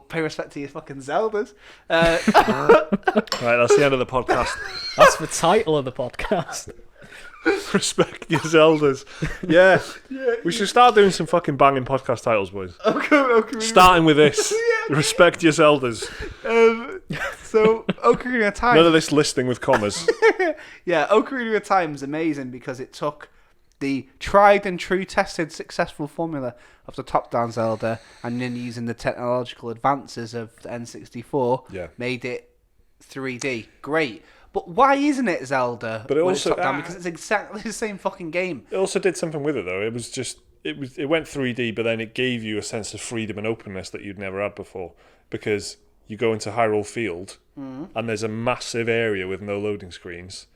pay respect to your fucking Zelders. Right, that's the end of the podcast. That's the title of the podcast. Respect your Zelders. Yeah. We should start doing some fucking banging podcast titles, boys. Okay. Starting with this. Respect your Zelders. So, Ocarina of Time. None of this listing with commas. Yeah, Ocarina of Time is amazing because it took the tried and true tested successful formula of the top-down Zelda and then using the technological advances of the N64 made it 3D. Great. But why isn't it Zelda? But it when also it's top down? Because it's exactly the same fucking game. It also did something with it though. It went 3D, but then it gave you a sense of freedom and openness that you'd never had before, because you go into Hyrule Field and there's a massive area with no loading screens.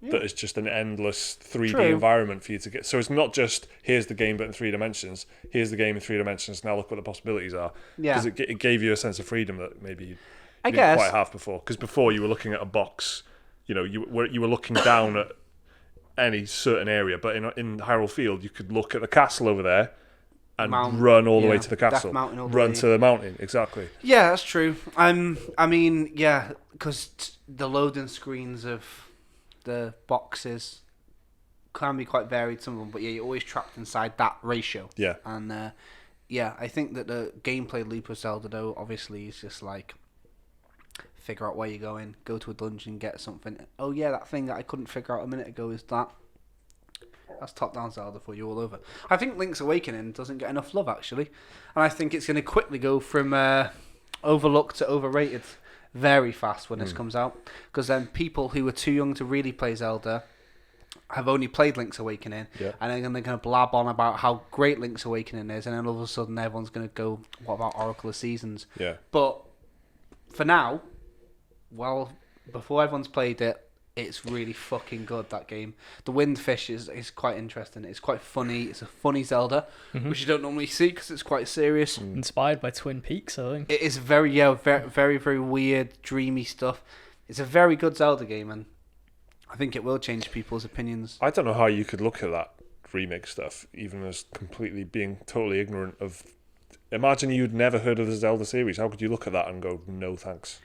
That is just an endless 3D environment for you to get. So it's not just, here's the game but in 3 dimensions, here's the game in 3 dimensions, now look what the possibilities are. Yeah. Because it gave you a sense of freedom that maybe you I didn't guess. quite have before. Because before you were looking at a box, you were looking down at any certain area, but in Hyrule Field you could look at the castle over there and run all the way to the castle. Run to the mountain, exactly. Yeah, that's true. I mean, yeah, because the loading screens of the boxes can be quite varied, some of them, but yeah, you're always trapped inside that ratio. Yeah. And yeah, I think that the gameplay loop of Zelda, though, obviously is just like figure out where you're going, go to a dungeon, get something. Oh yeah, that thing that I couldn't figure out a minute ago is that. That's top-down Zelda for you all over. I think Link's Awakening doesn't get enough love, actually. And I think it's going to quickly go from overlooked to overrated very fast when this comes out. Because then people who were too young to really play Zelda have only played Link's Awakening. Yeah. And then they're going to blab on about how great Link's Awakening is. And then all of a sudden everyone's going to go, what about Oracle of Seasons? Yeah. But for now, well, before everyone's played it, it's really fucking good, that game. The Windfish is quite interesting. It's quite funny. It's a funny Zelda, which you don't normally see because it's quite serious. Inspired by Twin Peaks, I think. It is very, very, very weird, dreamy stuff. It's a very good Zelda game, and I think it will change people's opinions. I don't know how you could look at that remake stuff, even as completely being totally ignorant of... Imagine you'd never heard of the Zelda series. How could you look at that and go, no thanks?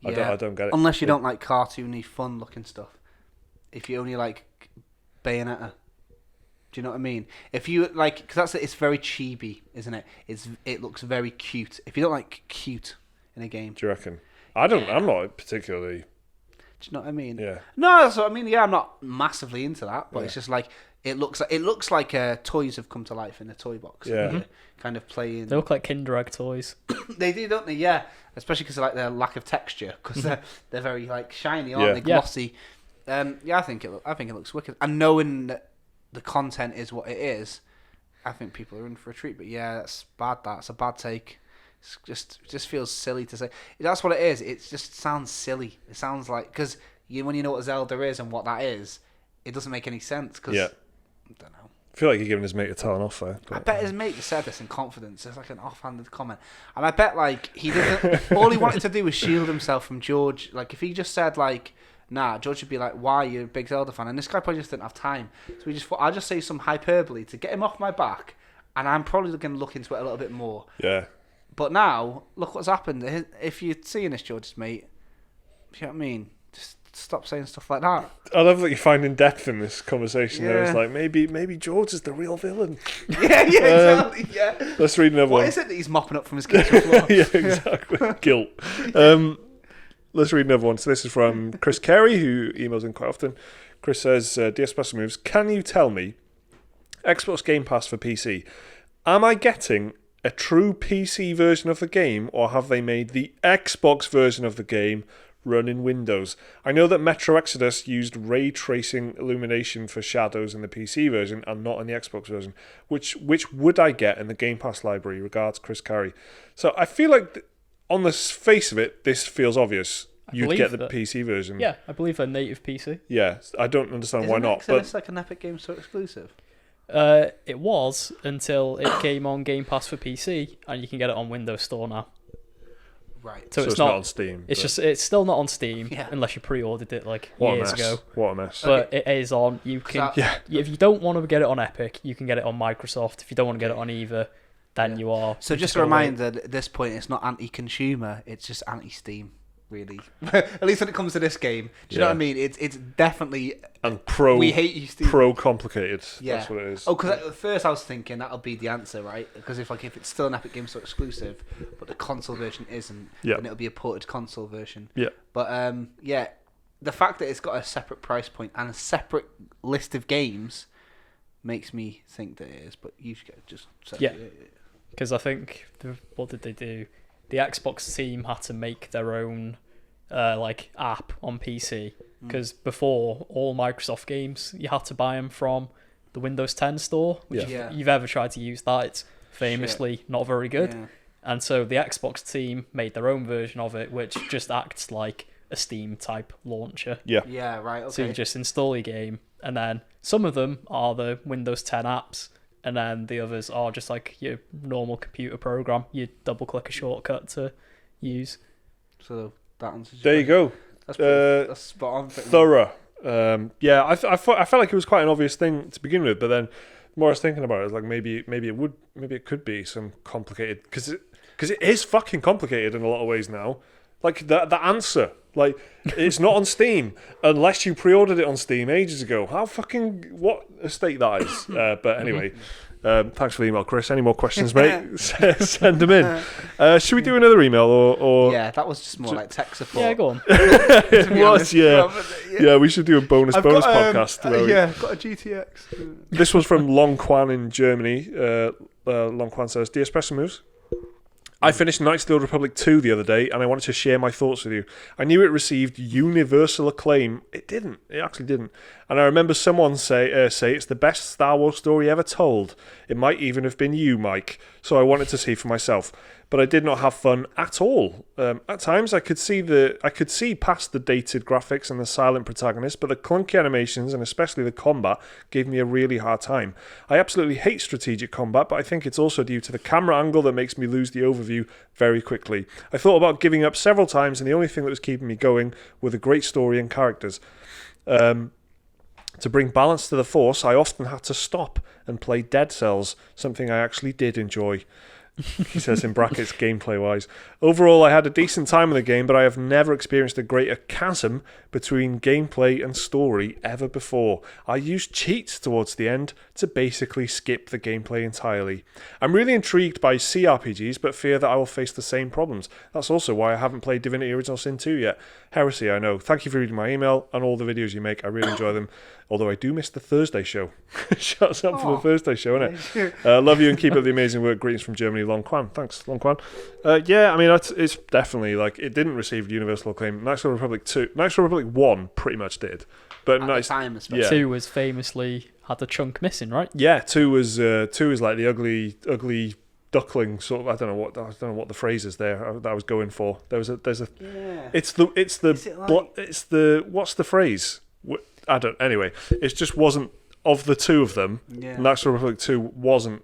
Yeah. I don't get it. Unless you don't like cartoony, fun-looking stuff. If you only like Bayonetta. Do you know what I mean? If you like... Because that's it's very chibi, isn't it? It looks very cute. If you don't like cute in a game... Do you reckon? I'm not particularly... Do you know what I mean? Yeah. No, that's what I mean. Yeah, I'm not massively into that, but it's just like... It looks like toys have come to life in a toy box. Yeah. Kind of playing... They look like Kinder Egg toys. They do, don't they? Yeah. Especially because of like their lack of texture, because they're very like shiny, aren't they? Glossy. Yeah, I think it looks wicked. And knowing that the content is what it is, I think people are in for a treat. But yeah, that's bad. That's a bad take. It just feels silly to say. That's what it is. It just sounds silly. It sounds like because when you know what Zelda is and what that is, it doesn't make any sense. Cause, I don't know. I feel like you're giving his mate a telling off there. I bet his mate said this in confidence. It's like an offhanded comment. And I bet like he didn't... all he wanted to do was shield himself from George. Like if he just said like, nah, George would be like, why, you're a big Zelda fan? And this guy probably just didn't have time. So he just thought, I'll just say some hyperbole to get him off my back. And I'm probably going to look into it a little bit more. Yeah. But now, look what's happened. If you're seeing this, George's mate, you know what I mean? Just stop saying stuff like that. I love that you're finding depth in this conversation. There, it's like maybe George is the real villain. Yeah, exactly. Yeah. Let's read another one. What is it that he's mopping up from his kitchen floor? Yeah, exactly. Guilt. Let's read another one. So this is from Chris Carey, who emails in quite often. Chris says, "Dear Special Moves, can you tell me Xbox Game Pass for PC? Am I getting a true PC version of the game, or have they made the Xbox version of the game run in Windows? I know that Metro Exodus used ray tracing illumination for shadows in the PC version and not in the Xbox version. Which would I get in the Game Pass library? Regards, Chris Carey." So I feel like on the face of it, this feels obvious. You'd get the PC version. Yeah, I believe they're native PC. Yeah, I don't understand why not. But it's like an Epic Game Store exclusive. It was until it came on Game Pass for PC, and you can get it on Windows Store now. Right. So it's not on Steam. It's still not on Steam unless you pre-ordered it years ago. What a mess. But it is on. You can. If you don't want to get it on Epic, you can get it on Microsoft. If you don't want to get it on either, then you are. So just a reminder that at this point, it's not anti-consumer. It's just anti-Steam. Really, at least when it comes to this game, do you know what I mean? It's definitely we hate you, Steve. Complicated. Yeah, that's what it is. Oh, because at first I was thinking that'll be the answer, right? Because if it's still an Epic Game Store exclusive, but the console version isn't, then it'll be a ported console version. Yeah. But the fact that it's got a separate price point and a separate list of games makes me think that it is. But you just because I think what did they do? The Xbox team had to make their own app on PC, because before, all Microsoft games, you had to buy them from the Windows 10 store, which if you've ever tried to use that, it's famously not very good. Yeah. And so the Xbox team made their own version of it, which just acts like a Steam type launcher. Yeah, right, okay. So you just install your game, and then some of them are the Windows 10 apps, and then the others are just like your normal computer program. You double click a shortcut to use. So that answers. There you go. That's spot on. Thorough. I felt like it was quite an obvious thing to begin with, but then the more I was thinking about it, I was like, maybe it could be some complicated, because it is fucking complicated in a lot of ways now. Like the answer, like it's not on Steam unless you pre-ordered it on Steam ages ago. How fucking what a state that is. But anyway, thanks for the email, Chris. Any more questions, mate? Send them in. Should we do another email or? Yeah, that was just more like tech support. Yeah, go on. It was, yeah. We should do a bonus podcast. Got a GTX. This was from Long Quan in Germany. Long Quan says, "Dear Espresso Moves, I finished Knights of the Old Republic 2 the other day, and I wanted to share my thoughts with you. I knew it received universal acclaim. It didn't. It actually didn't. And I remember someone say it's the best Star Wars story ever told. It might even have been you, Mike. So I wanted to see for myself. But I did not have fun at all. At times, I could see past the dated graphics and the silent protagonist, but the clunky animations and especially the combat gave me a really hard time. I absolutely hate strategic combat, but I think it's also due to the camera angle that makes me lose the overview very quickly. I thought about giving up several times, and the only thing that was keeping me going were the great story and characters. To bring balance to the Force, I often had to stop and play Dead Cells, something I actually did enjoy." He says in brackets, gameplay-wise. "Overall, I had a decent time in the game, but I have never experienced a greater chasm between gameplay and story ever before. I used cheats towards the end to basically skip the gameplay entirely. I'm really intrigued by CRPGs, but fear that I will face the same problems. That's also why I haven't played Divinity Original Sin 2 yet. Heresy, I know. Thank you for reading my email and all the videos you make. I really enjoy them. Although I do miss the Thursday show." Shut up for the Thursday show, innit? "Love you and keep up the amazing work. Greetings from Germany, Long Quan." Thanks, Long Quan. I mean, it's definitely, like, it didn't receive universal acclaim. Knights of the Republic 2, Knights of the Republic 1 pretty much did. But at the time, especially. Yeah. 2 was famously had a chunk missing, right? Yeah, 2 was like the ugly duckling sort of. I don't know what the phrase is there that I was going for. There's a. Yeah. It's the what's the phrase? I don't. Anyway, it just wasn't, of the two of them. Yeah. Knights of the Republic 2 wasn't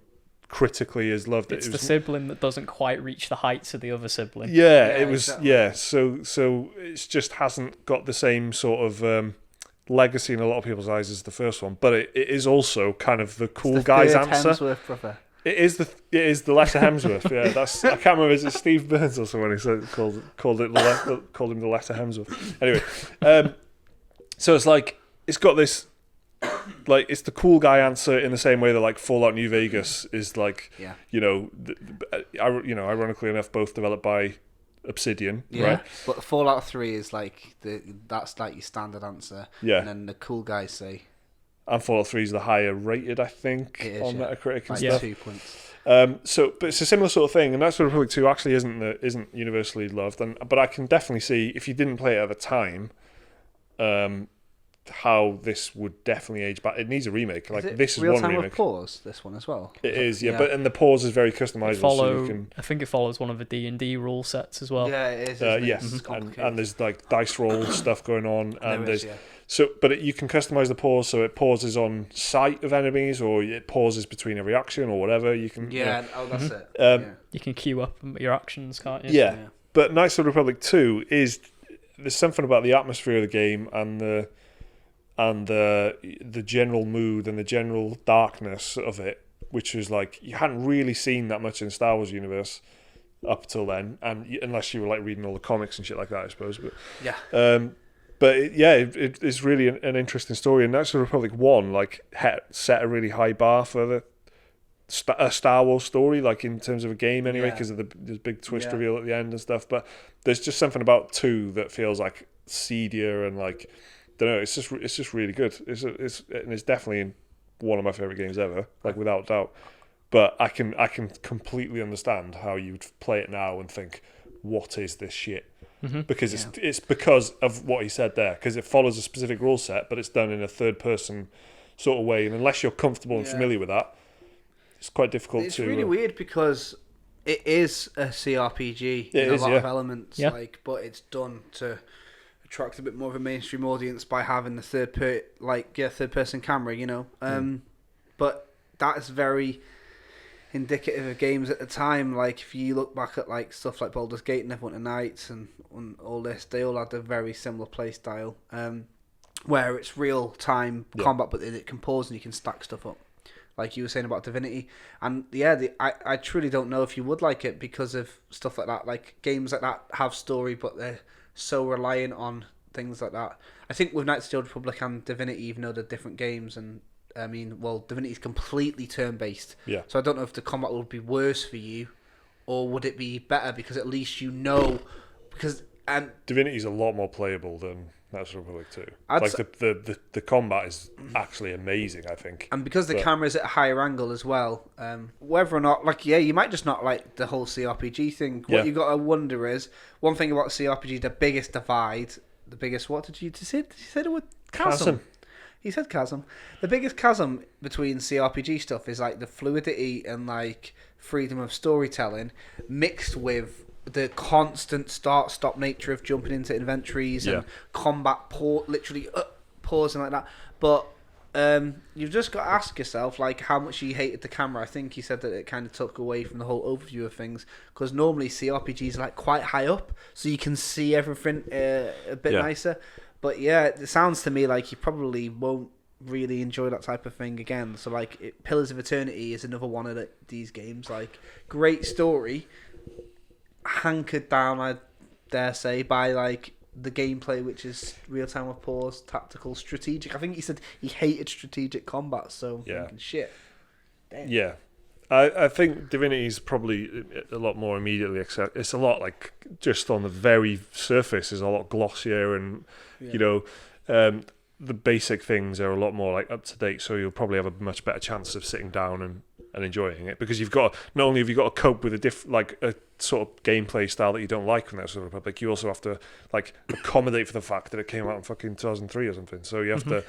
critically as loved. It's the sibling that doesn't quite reach the heights of the other sibling. Yeah, it was. Exactly. Yeah, so it just hasn't got the same sort of legacy in a lot of people's eyes as the first one. But it is also kind of the cool guy's answer. Hemsworth brother. It is the lesser Hemsworth. Yeah, that's. I can't remember. Is it Steve Burns or someone who said called him the lesser Hemsworth? Anyway, so it's like it's got this. Like, it's the cool guy answer in the same way that, like, Fallout New Vegas is, like, ironically enough, both developed by Obsidian, right? But Fallout 3 is like that's like your standard answer. Yeah. And then the cool guys say. And Fallout 3 is the higher rated, I think, on Metacritic and stuff. 2 points. But it's a similar sort of thing, and that's what Republic 2 actually isn't universally loved. But I can definitely see, if you didn't play it at the time, how this would definitely age back. It needs a remake. Like, this is one remake. Real time with pause, this one as well. It is, yeah. But the pause is very customizable. I think it follows one of the D&D rule sets as well. Yeah, it is. Yes, and there's like dice roll stuff going on, and but you can customize the pause so it pauses on sight of enemies, or it pauses between every action, or whatever. You can. Yeah. That's it. You can queue up your actions, can't you? Yeah. But Knights of the Republic 2 there's something about the atmosphere of the game and the general mood and the general darkness of it, which was like, you hadn't really seen that much in the Star Wars universe up till then, and unless you were like reading all the comics and shit like that, I suppose. But it's really an interesting story, and Knights of the Republic 1 like set a really high bar for a Star Wars story, like in terms of a game anyway, because of the big twist reveal at the end and stuff. But there's just something about 2 that feels like seedier and like, don't know. It's just really good. It's definitely one of my favorite games ever, like without doubt. But I can completely understand how you'd play it now and think, what is this shit? because it's because of what he said there, because it follows a specific rule set, but it's done in a third person sort of way, and unless you're comfortable and familiar with that, it's quite difficult it's to... It's really weird because it is a CRPG in a lot of elements, but it's done to attract a bit more of a mainstream audience by having the third person camera, but that is very indicative of games at the time. Like if you look back at like stuff like Baldur's Gate and Neverwinter Nights and all this, they all had a very similar play style, where it's real time combat, but it can pause and you can stack stuff up, like you were saying about Divinity. And I truly don't know if you would like it because of stuff like that. Like games like that have story, but they're so reliant on things like that. I think with Knights of the Old Republic and Divinity, even though they're different games, and Divinity is completely turn-based. Yeah. So I don't know if the combat would be worse for you, or would it be better because at least you know. And Divinity's a lot more playable than Knights of the Republic 2. The combat is actually amazing, I think. And because the camera's at a higher angle as well, whether or not, you might just not like the whole CRPG thing. What you got to wonder is, one thing about CRPG, the biggest divide, what did you say? Did you say the word chasm? He said chasm. The biggest chasm between CRPG stuff is like the fluidity and like freedom of storytelling mixed with the constant start-stop nature of jumping into inventories and combat literally pausing like that. But you've just got to ask yourself like how much you hated the camera. I think he said that it kind of took away from the whole overview of things, because normally CRPGs are like quite high up, so you can see everything a bit nicer. But it sounds to me like you probably won't really enjoy that type of thing again. So like Pillars of Eternity is another one of these games. Like great story, hankered down, I dare say, by like the gameplay, which is real time with pause, tactical, strategic. I think he said he hated strategic combat. So shit. Damn. Yeah. I think Divinity is probably a lot more immediately accepted. It's a lot like just on the very surface is a lot glossier, and the basic things are a lot more like up to date. So you'll probably have a much better chance of sitting down and enjoying it, because you've got not only have you got to cope with a sort of gameplay style that you don't like from that sort of Republic, you also have to like accommodate for the fact that it came out in fucking 2003 or something. So you have to,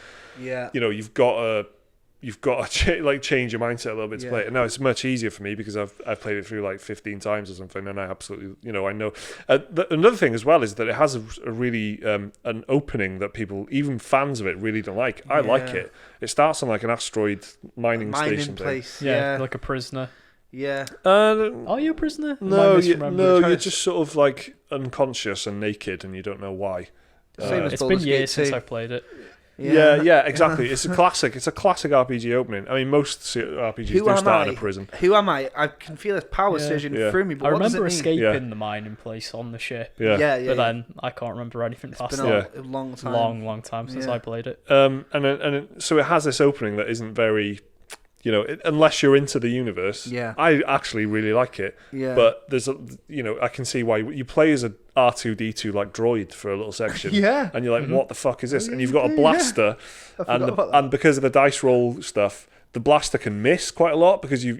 you've got to change your mindset a little bit to play it. And now it's much easier for me because I've played it through like 15 times or something, and I absolutely, I know. Another thing as well is that it has a really an opening that people, even fans of it, really don't like. I like it. It starts on like an asteroid mining station place. Like a prisoner. Yeah. Are you a prisoner? You're just sort of like unconscious and naked, and you don't know why. It's been years since I've played it. Yeah, exactly. It's a classic. It's a classic RPG opening. I mean, most RPGs do start in a prison. Who am I? I can feel his power surging through me. But I remember escaping the mining place on the ship. But then I can't remember anything past that. A long time. Long time since I played it. So it has this opening that isn't very, unless you're into the universe. Yeah. I actually really like it. Yeah. But there's I can see why you play as a R2D2 like droid for a little section. Yeah. And you're like, what the fuck is this? And you've got a blaster, and because of the dice roll stuff, the blaster can miss quite a lot because your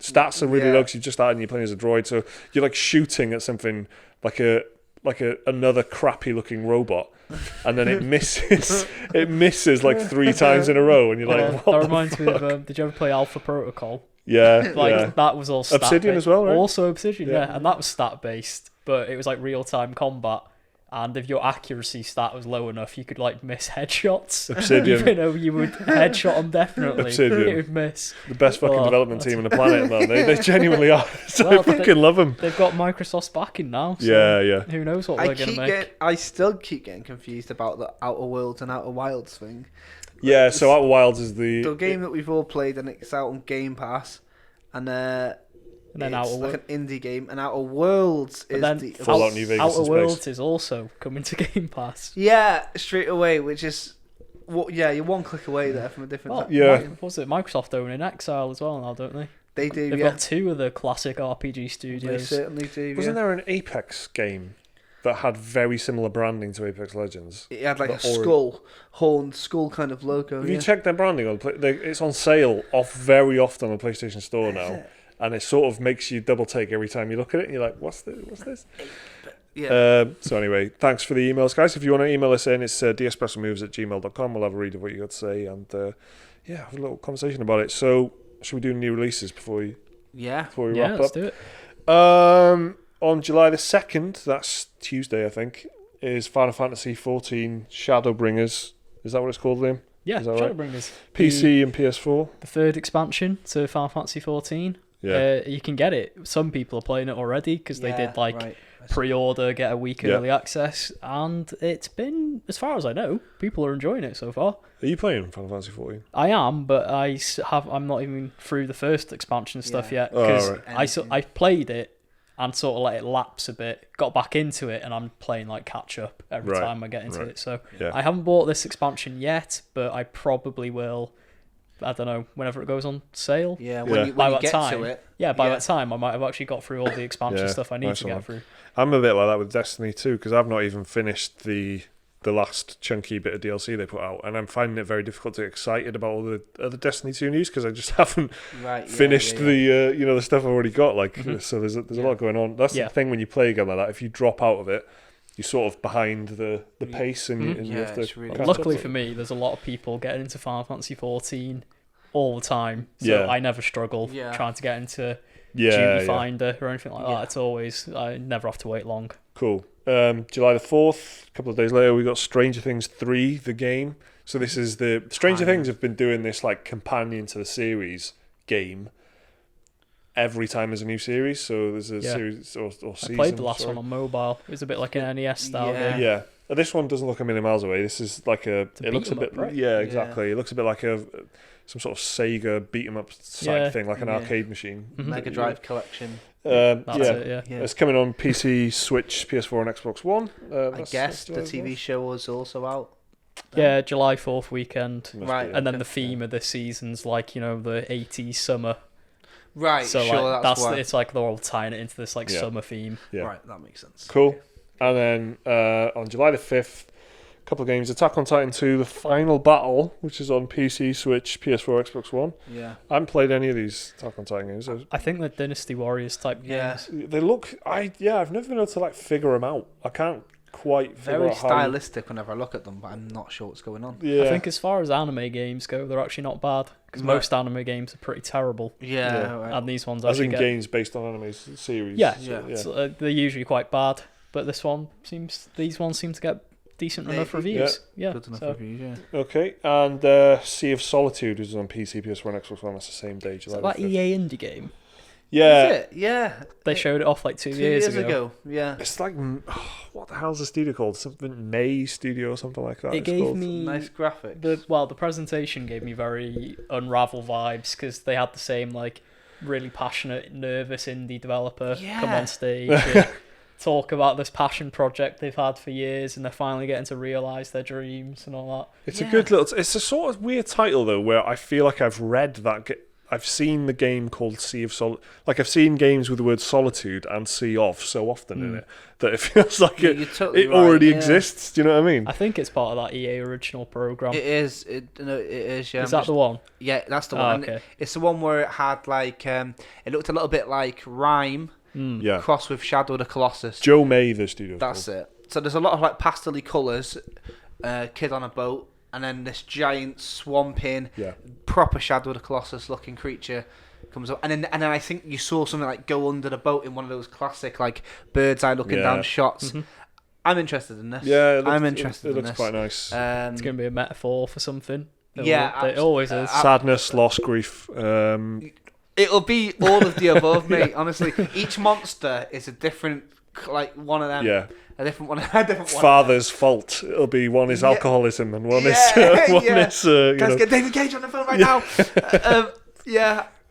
stats are really low because you've just started and you're playing as a droid, so you're like shooting at something like another crappy looking robot, and then it misses like 3 times in a row, and you're like, what that reminds me of did you ever play Alpha Protocol? That was all stat Obsidian based. as well, right? Also Obsidian, and that was stat based, but it was like real time combat. And if your accuracy stat was low enough, you could like miss headshots. Obsidian. You would headshot them definitely. Obsidian. It would miss. The best fucking development team on the planet, man. They genuinely are. So I fucking love them. They've got Microsoft's backing now. So who knows what they're going to make. I still keep getting confused about the Outer Worlds and Outer Wilds thing. Yeah, so Outer Wilds is the game that we've all played, and it's out on Game Pass. And then it's like an indie game, and Outer Worlds is the Fallout New Vegas. Outer Worlds is also coming to Game Pass. Yeah, straight away, which is you're one click away there from a different. Was it Microsoft owning Exile as well now, don't they? They do. They've got 2 of the classic RPG studios. They certainly do. Wasn't there an Apex game that had very similar branding to Apex Legends? It had like a horned skull kind of logo. Have you checked their branding on? It's on sale very often on the PlayStation Store now. And it sort of makes you double take every time you look at it, and you're like, "What's this?" Yeah. So anyway, thanks for the emails, guys. If you want to email us in, it's dspressomoves@gmail.com. We'll have a read of what you got to say and have a little conversation about it. So should we do new releases before we wrap let's up? do it. On July the 2nd, that's Tuesday, I think, is Final Fantasy XIV Shadowbringers. Is that what it's called, Liam? Yeah, Is that right? Shadowbringers. PC and PS4. The third expansion to Final Fantasy XIV. Yeah. You can get it. Some people are playing it already because they did pre-order, get a week early access, and it's been, as far as I know, people are enjoying it so far. Are you playing Final Fantasy XIV? I am, but I'm not even through the first expansion stuff yet because I played it and sort of let it lapse a bit, got back into it, and I'm playing like catch up every time I get into it. So I haven't bought this expansion yet, but I probably will. I don't know, whenever it goes on sale. Yeah, when you get to it. Yeah, by that time I might have actually got through all the expansion stuff I need to get through. I'm a bit like that with Destiny too, because I've not even finished the last chunky bit of DLC they put out, and I'm finding it very difficult to get excited about all the other Destiny 2 news because I just haven't finished the stuff I've already got. So there's a lot going on. That's the thing when you play a game like that. If you drop out of it, you're sort of behind the pace, and you have to. Really luckily for me, there's a lot of people getting into Final Fantasy 14 all the time, so I never struggle trying to get into Duty Finder or anything like that. It's always, I never have to wait long. Cool. July the 4th, a couple of days later, we got Stranger Things 3, the game. So this is the Stranger Things have been doing this like companion to the series game every time there's a new series. So there's a series or season. I played the last one on mobile. It was a bit like an NES style game. Yeah. This one doesn't look a million miles away. This is like it looks a bit, right? Yeah, exactly. It looks a bit like some sort of Sega beat 'em up thing, like an arcade machine. Mega Drive collection. It's coming on PC, Switch, PS4, and Xbox One. I guess the TV show was also out. Yeah, July 4th weekend. Right. And then the theme of this season's like, the 80s summer. Right, so sure, that's why. It's like they're all tying it into this like summer theme. Yeah. Right, that makes sense. Cool. And then on July the 5th, a couple of games. Attack on Titan 2, The Final Battle, which is on PC, Switch, PS4, Xbox One. Yeah. I haven't played any of these Attack on Titan games. I think they're Dynasty Warriors type games. They look... I've never been able to figure them out. I can't quite figure Very out stylistic whenever I look at them, but I'm not sure what's going on. Yeah. I think as far as anime games go, they're actually not bad, because most anime games are pretty terrible. Right. And these ones actually games based on anime series. They're usually quite bad, but these ones seem to get decent enough reviews. Good enough reviews, Okay, and Sea of Solitude is on PC, PS1, Xbox One. That's the same day, July. Is that EA indie game? Yeah. Is it? Yeah. They showed it off like 2 years ago. Yeah. It's like, what the hell's the studio called? Something May Studio or something like that. It gave me nice graphics. The presentation gave me very Unravel vibes, because they had the same like really passionate, nervous indie developer come on stage and talk about this passion project they've had for years, and they're finally getting to realise their dreams and all that. It's a good little... It's a sort of weird title though, where I feel like I've read that... I've seen the game called Sea of Solitude. Like, I've seen games with the word solitude and sea of so often in it that it feels like it already exists. Do you know what I mean? I think it's part of that EA original program. It is. It is. Yeah. Is that the one? Yeah, that's the one. Okay. It's the one where it had like it looked a little bit like Rime crossed with Shadow of the Colossus. Joe May, the studio. That's it. So there's a lot of like pastel-y colours. Kid on a boat. And then this giant swamping, proper Shadow of the Colossus looking creature comes up, and then I think you saw something like go under the boat in one of those classic like bird's eye looking down shots. I'm interested in this. Yeah, I'm interested in this. It looks quite nice. It's going to be a metaphor for something. It always is. Sadness, loss, grief. It'll be all of the above, mate. Honestly, each monster is a different, like one of them. Yeah. A different one. A different one. Father's fault. It'll be one is alcoholism and one is Guys, get David Cage on the phone right now.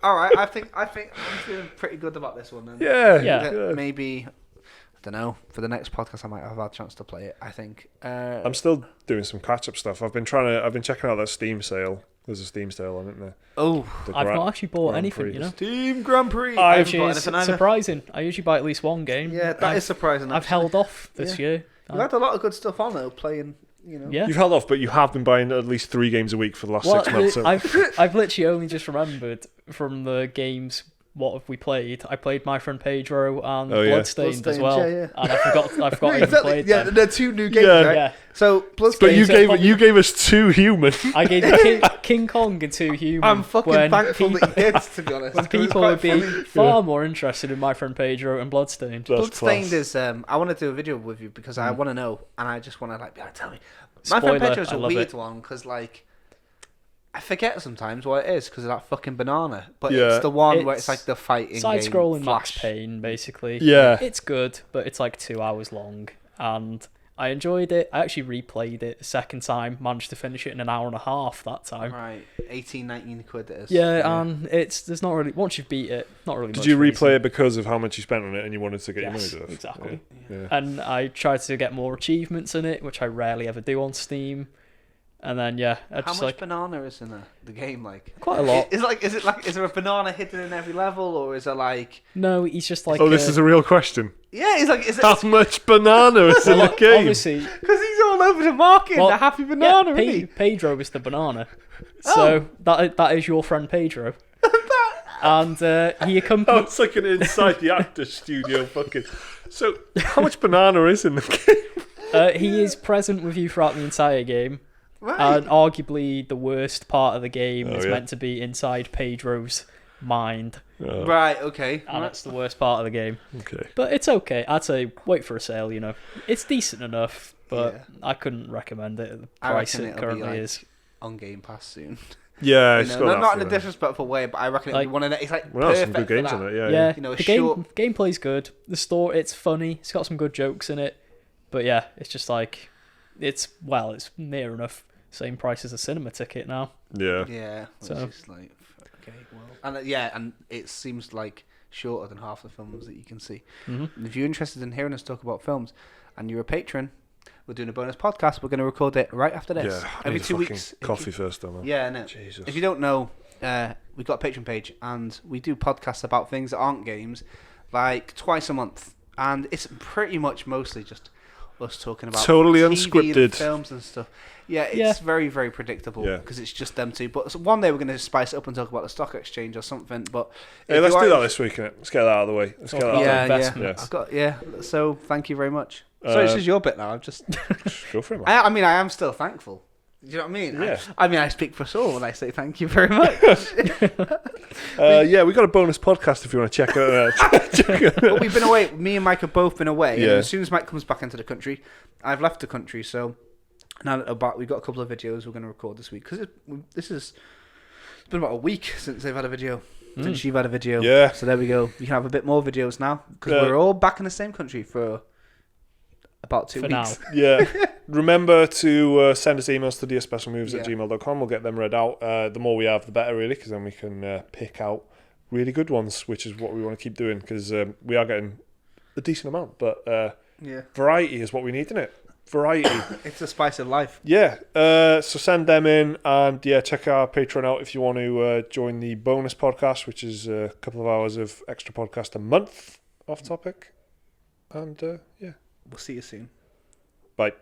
All right. I think I'm feeling pretty good about this one. And maybe, I don't know. For the next podcast, I might have a chance to play it. I think. I'm still doing some catch-up stuff. I've been checking out that Steam sale. There's a Steam sale on it there. Oh, I've not actually bought anything, Prix. Steam Grand Prix. Which is surprising. I usually buy at least one game. Yeah, that is surprising. I've held off this year. You've had a lot of good stuff on though, playing. Yeah. You've held off, but you have been buying at least 3 games a week for the last 6 months. So. I've literally only just remembered from the games what have we played? I played My Friend Pedro and Oh, yeah. Bloodstained as well. Yeah. And I forgot I even played Yeah, them. they're 2 new games, Yeah. right? Yeah. So, Bloodstained... But you gave us 2 human. I gave you King Kong and 2 Human. I'm fucking thankful that you did, to be honest. When 'cause it's people quite would be funny. far more interested in My Friend Pedro and Bloodstained. That's Bloodstained class. is... I want to do a video with you because I want to know, and I just want to, like, be like, tell me. My Spoiler, Friend Pedro's I a love weird it. one because, like... I forget sometimes what it is because of that fucking banana. But Yeah. it's the one where It's it's like the fighting Side-scrolling game, Max Flash. Payne, basically. Yeah. It's good, but it's like 2 hours long. And I enjoyed it. I actually replayed it a second time. Managed to finish it in an hour and a half that time. Right, 18, 19 quid it is. Yeah, and there's not really... Once you've beat it, not really Did much you replay reason. it because of how much you spent on it and you wanted to get your money Yes, worth? exactly. Yeah. And I tried to get more achievements in it, which I rarely ever do on Steam. And then I How just much like banana is in the game? Like quite a lot. Is there a banana hidden in every level, or is it like? No, he's just like. Oh, this is a real question. Yeah, it's like is it? How much banana is in the game? Obviously, Because he's all over the market. well, the happy banana, yeah, isn't he? Pedro is the banana. Oh. So that is your friend Pedro. And he Oh, accompanied. it's like an inside the actor studio fucking. So, how much banana is in the game? He is present with you throughout the entire game. Right. And arguably the worst part of the game Oh, is yeah. meant to be inside Pedro's mind. Oh, Right. Okay. And it's the worst part of the game. okay. But it's okay. I'd say wait for a sale, It's decent enough, but Yeah. I couldn't recommend it at the I price reckon it it'll currently be like is. on Game Pass soon. Yeah, You it's know, got that not in a feeling. disrespectful way, but I reckon it'll be Like- one of the. It's like Well, there's perfect some good games for on that. it, yeah. Yeah, You know, the short- gameplay's good. The story, it's funny. It's got some good jokes in it. But yeah, it's just like, it's near enough same price as a cinema ticket now. Yeah. Yeah. Which So- is like okay, well, and and it seems like shorter than half the films that you can see. Mm-hmm. And if you're interested in hearing us talk about films, and you're a patron, we're doing a bonus podcast. We're going to record it right after this. Yeah. I Every need a 2 fucking weeks. Coffee first, don't I? Yeah, no. Jesus. If you don't know, we've got a Patreon page, and we do podcasts about things that aren't games, like twice a month, and it's pretty much mostly just us talking about Totally TV and unscripted. films and stuff. Yeah, it's Yeah. very, very predictable Yeah. because it's just them two. But one day we're going to spice it up and talk about the stock exchange or something. But Hey, if let's you do are- that this week, innit? Let's get that out of the way. Let's get that out of the way. Yeah, investments. I've got So thank you very much. So this is your bit now. I'm just. Go for it, man. I mean, I am still thankful. Do you know what I mean? Yeah. I mean, I speak for us all when I say thank you very much. Yeah, we got a bonus podcast if you want to check it out. But we've been away. Me and Mike have both been away. Yeah. And as soon as Mike comes back into the country, I've left the country. So now that we've got a couple of videos we're going to record this week because it's been about a week since they've had a video. Since you've had a video. Yeah. So there we go. You can have a bit more videos now because Yeah. we're all back in the same country for about 2 For weeks. now. Yeah. Remember to send us emails to dearspecialmoves Yeah. at gmail.com. We'll get them read out. The more we have, the better, really, because then we can pick out really good ones, which is what we want to keep doing, because we are getting a decent amount. But Yeah. variety is what we need, isn't it? Variety. It's the spice of life. Yeah. So send them in, and yeah, check our Patreon out if you want to join the bonus podcast, which is a couple of hours of extra podcast a month off topic. And yeah. We'll see you soon. Bye.